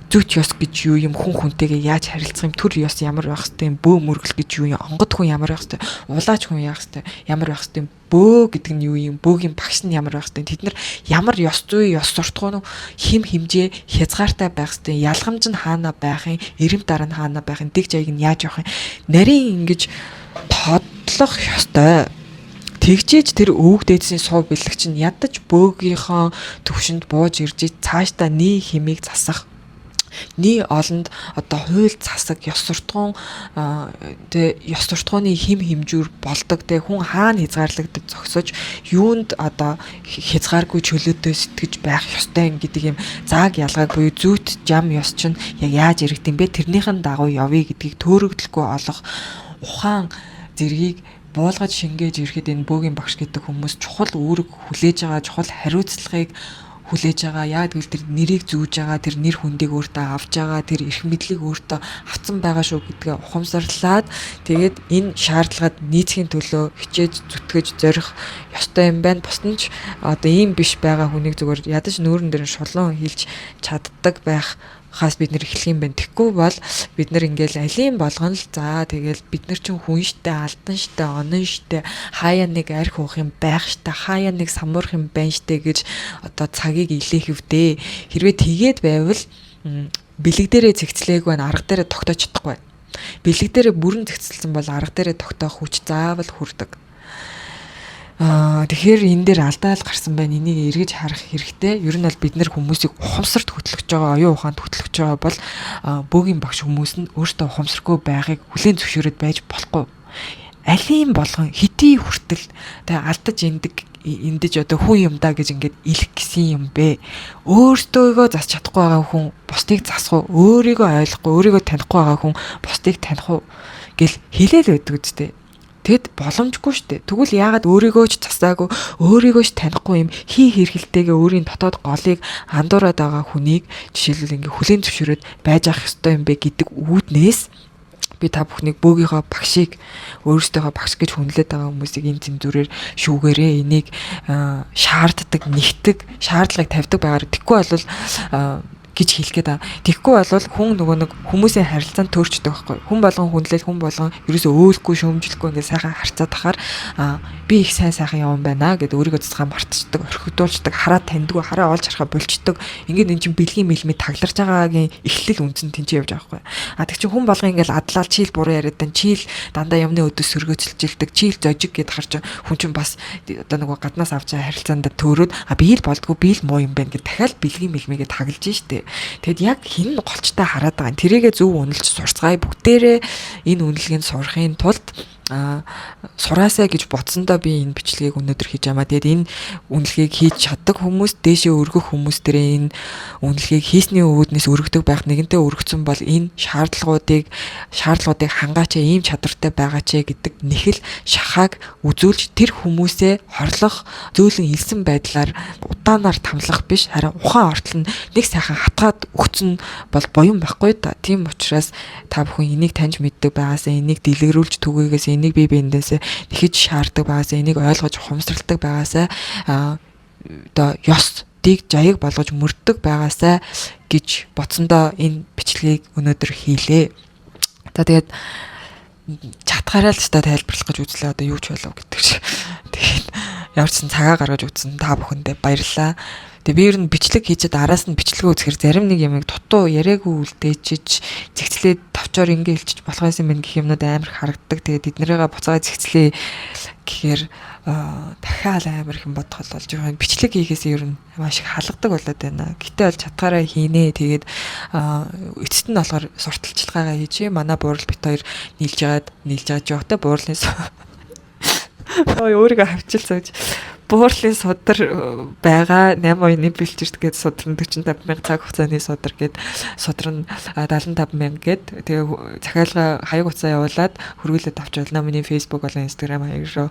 Speaker 1: зүт ёс гэж юу юм, хүн хүнтэйгээ яаж харилцах юм, төр ёс ямар байх хэвтэй юм, бөө мөргөл гэж юу юм, онгод хүн ямар байх хэвтэй, улаач хүн яах хэвтэй, ямар байх хэвтэй, бөө гэдэг нь юу юм, бөөгийн багш нь ямар байх хэвтэй. Тэд нар ямар ёс зүй, ёс суртахуун хим химжээ хязгаартай байх хэвтэй, ялгамж нь хаана байх юм, эрэм дараа нь хаана байх юм, дэг жайг нь яаж явах юм. Нарийн ингэж тодлох ёстой. Тэгжээж тэр өвөг дээдсийн суу бэлэг чинь ядаж бөөгийнхөө төвшөнд бууж ирж цаашдаа nii химийг засах. Nii олонд одоо хууль засаг ёс суртахуун ёс суртахууны хим химжүүр болдог те хүн хаана хязгаарлагдаж зогсож юунд одоо хязгааргүй чөлөөтэй сэтгэж байх ёстой гэдэг юм зааг ялгааг буюу зүйт жам ёс чинь яг яаж иргэдэм бэ тэрнийхэн дагуу явъя гэдгийг төөрөгдөлгүй олох ухаан зэргийг буулгаж шингээж ирэхэд энэ бөөгийн багш гэдэг хүмүүс чухал үүрэг хүлээж байгаа чухал хариуцлагыг хүлээж байгаа. Яг тэгвэл тэр нэрийг зүүж байгаа, тэр нэр хүндийг өөртөө авч байгаа, тэр эрх мэдлийг өөртөө авсан байгаа шүү гэдгээ ухамсарлаад тэгээд энэ шаардлагад нийцхийн төлөө хичээж зүтгэж зорих ёстой юм байна. Бусд нь ч одоо ийм биш байгаа хүнийг зүгээр ядаж нүүрэн дээр шулуун хилж чаддаг байх хаас бид нэр эхлэх юм байна. Тэггүй бол бид нар ингээл алийн болгоно л за тэгэл бид нар чинь хүн штэ, алтан штэ, онон штэ, хаяа нэг арх уух юм байх штэ, хаяа нэг самуурах юм байна штэ гэж одоо цагийг илээхвдээ. Хэрвээ тэгээд байвал бэлэг дээрээ цэгцлээг байна, арга дээрээ тогтоож чадахгүй. Бэлэг дээрээ бүрэн цэгцэлсэн бол арга дээрээ тогтоох хүч заавал хүрдэг. Тэгэхээр энэ дээр алдаал гарсан байна. Энийг эргэж харах хэрэгтэй. Ер нь бол бид нэр хүмүүсийг ухамсарт хөтлөж байгаа, оюун ухаанд хөтлөж байгаа бол бөөгийн багш хүмүүс нь өөртөө ухамсаргүй байхыг хүлээн зөвшөөрөд байж болохгүй. Алийн болгон хэдий хүртэл тэгээ алдаж эндэж одоо хүн юм да гэж ингээд илэх гэсэн юм бэ. Өөртөөгөө засч чадахгүй байгаа хүн бусдыг засах уу? Өөрийгөө ойлгохгүй, өөрийгөө танихгүй байгаа хүн бусдыг таних уу гэл хэлээл байдаг үстэй. Тэгэд боломжгүй штэ. Тэгвэл яагаад өөрийгөө ч засаагүй, өөрийгөө ч танихгүй юм хий хэрхэлтэйгээ өөрийн дотоод голыг андуураад байгаа хүнийг жишээлбэл ингээ хүлээн зөвшөөрөөд байж ах ёстой юм бэ гэдэг үүднээс би та бүхнийг бөөгийнхөө багшийг өөрсдийнхөө багш гэж хүнлээд байгаа хүмүүсийг энэ зэмзүүрээр шүүгээрээ энийг шаарддаг, нэгтэг, шаардлагыг тавьдаг байгаар. Тэггүй бол гэж хэлгээд байгаа. Тэгхгүй бол хүн нөгөө нэг хүмүүсийн харилцаанд төрчдөг байхгүй. Хүн болгон хүндлээд хүн болгон ерөөсөө өөлөхгүй шөөмжлөхгүй ингээд сайхан харцаад тахаар би их сайхан явсан байна гэд өөрийгөө цэцгаа мартчихдаг, орхигдуулцдаг, хараа таньдгүй, хараа олж харахаа болчдөг. Ингээд эн чинь бэлгийн мэлмэд тагларч байгаагийн эхлэл үнцэн тэнцээ явж байгаа байхгүй. Тэг чи хүн болгон ингээд адлаад чийл буруу яриад тань чийл дандаа юмны өдөөс сөргөөцөлжилдэг, чийл зожиг гэд харж хүн чинь бас одоо нөгөө гаднаас авч байгаа харилцаанд төөрөөд би л болдгоо, би л муу юм байна гэд дахиад бэлгийн мэлмэгээ таглаж штэ. Тэгэд яг хин голчтой хараад байгаа. Тэрийгэ зөв үнэлж сурцгаая. Бүгдээрээ энэ үнэлгээг сурахын тулд сураасаа гэж бодсондоо би энэ бичлэгийг өнөөдөр хийж байгаа. Тэгээд энэ үнэлгээг хийж чаддаг хүмүүс, дээшээ өргөх хүмүүс дээрээ энэ үнэлгээг хийсний үүднээс өргөдөг байх. Нэгэнтээ өргөцсөн бол энэ шаардлагуудыг хангаач ийм чадвартай байгаач гэдэг нэхэл шахааг үзүүлж тэр хүмүүсээ хорлох, зөөлөн илсэн байдлаар удаанаар тамлах биш, харин ухаан ортол нь нэг сайхан хатгаад өгцөн бол буян байхгүй та. Тийм учраас та бүхэн энийг таньж мэддэг байгаасаа, энийг дэлгэрүүлж түгээгээс энийг бие биендээсээ нэхэж шаарддаг байгаасаа, энийг ойлгож ухамсарладаг байгаасаа одоо ёсдыг жаяг болгож мөрддөг байгаасаа гэж бодсондоо энэ бичлэгийг өнөөдөр хийлээ. Тэгээд чатгаараа л өстой тайлбарлах гэж үзлээ. Одоо юу ч болов гэдэг шиг. Тэгээд ямар ч сан цагаа гаргаж үзсэн та бүхэндээ баярлалаа. Тэгээ би ер нь бичлэг хийчихэд араас нь бичлэгээ үзэхэр зарим нэг юмыг дутуу яриаггүй үлдээчиж зэгцлээд тавчоор ингээ хэлчих болох юм байна гэх юмнууд амар харагддаг. Тэгээд эднэрийгээ буцаага зэгцлээ гэхээр дахиад амар их юм бодох болж байгаа. Бичлэг хийхээс ер нь маш их халгадаг болоод байна. Гэтэ бол чатгаараа хийнэ. Тэгээд эцэст нь болохоор сурталчилгаагаа хийжээ. Манай буурал бит хоёр нийлж байгаа жоохтой буурлын өөрийгөө хавчилсаж буурлын судар байгаа 8 оюуны бэлчирт гээд судар нь 45,000 цаг хугацааны судар гээд судар нь 75,000 гээд тэгээ захиалга хаяг утсаа явуулаад хөргүүлээд авч болно. Миний Facebook болон Instagram хаяг руу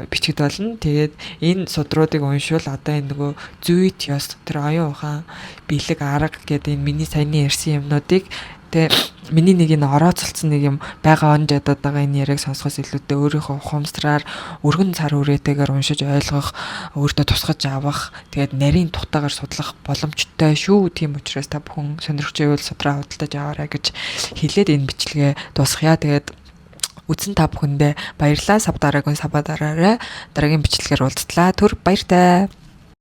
Speaker 1: бичгэд болно. Тэгээд энэ судруудыг уншвал одоо энэ нөгөө зүйт ёс тэр оюун ухаан бэлэг арга гээд энэ миний саяны ярьсан юмнуудыг тэгээ миний нэг энэ орооцолцсон нэг юм байгаа он жадаад байгаа энэ яриаг сонсохоос илүүтэй өөрийнхөө ухамсараар өргөн цар хүрээтэйгээр уншиж ойлгох, өөртөө тусгаж авах, тэгээд нарийн тухтаагаар судлах боломжтой шүү. Тийм учраас та бүхэн сонирхож байвал судраа худалдаж аваарай гэж хэлээд энэ бичлэгээ дуусгая. Тэгээд үзсэн та бүхэндээ баярлалаа. Сав дараагийн сабаа дараарай. Дараагийн бичлэгээр уулзтлаа. Түр баяртай.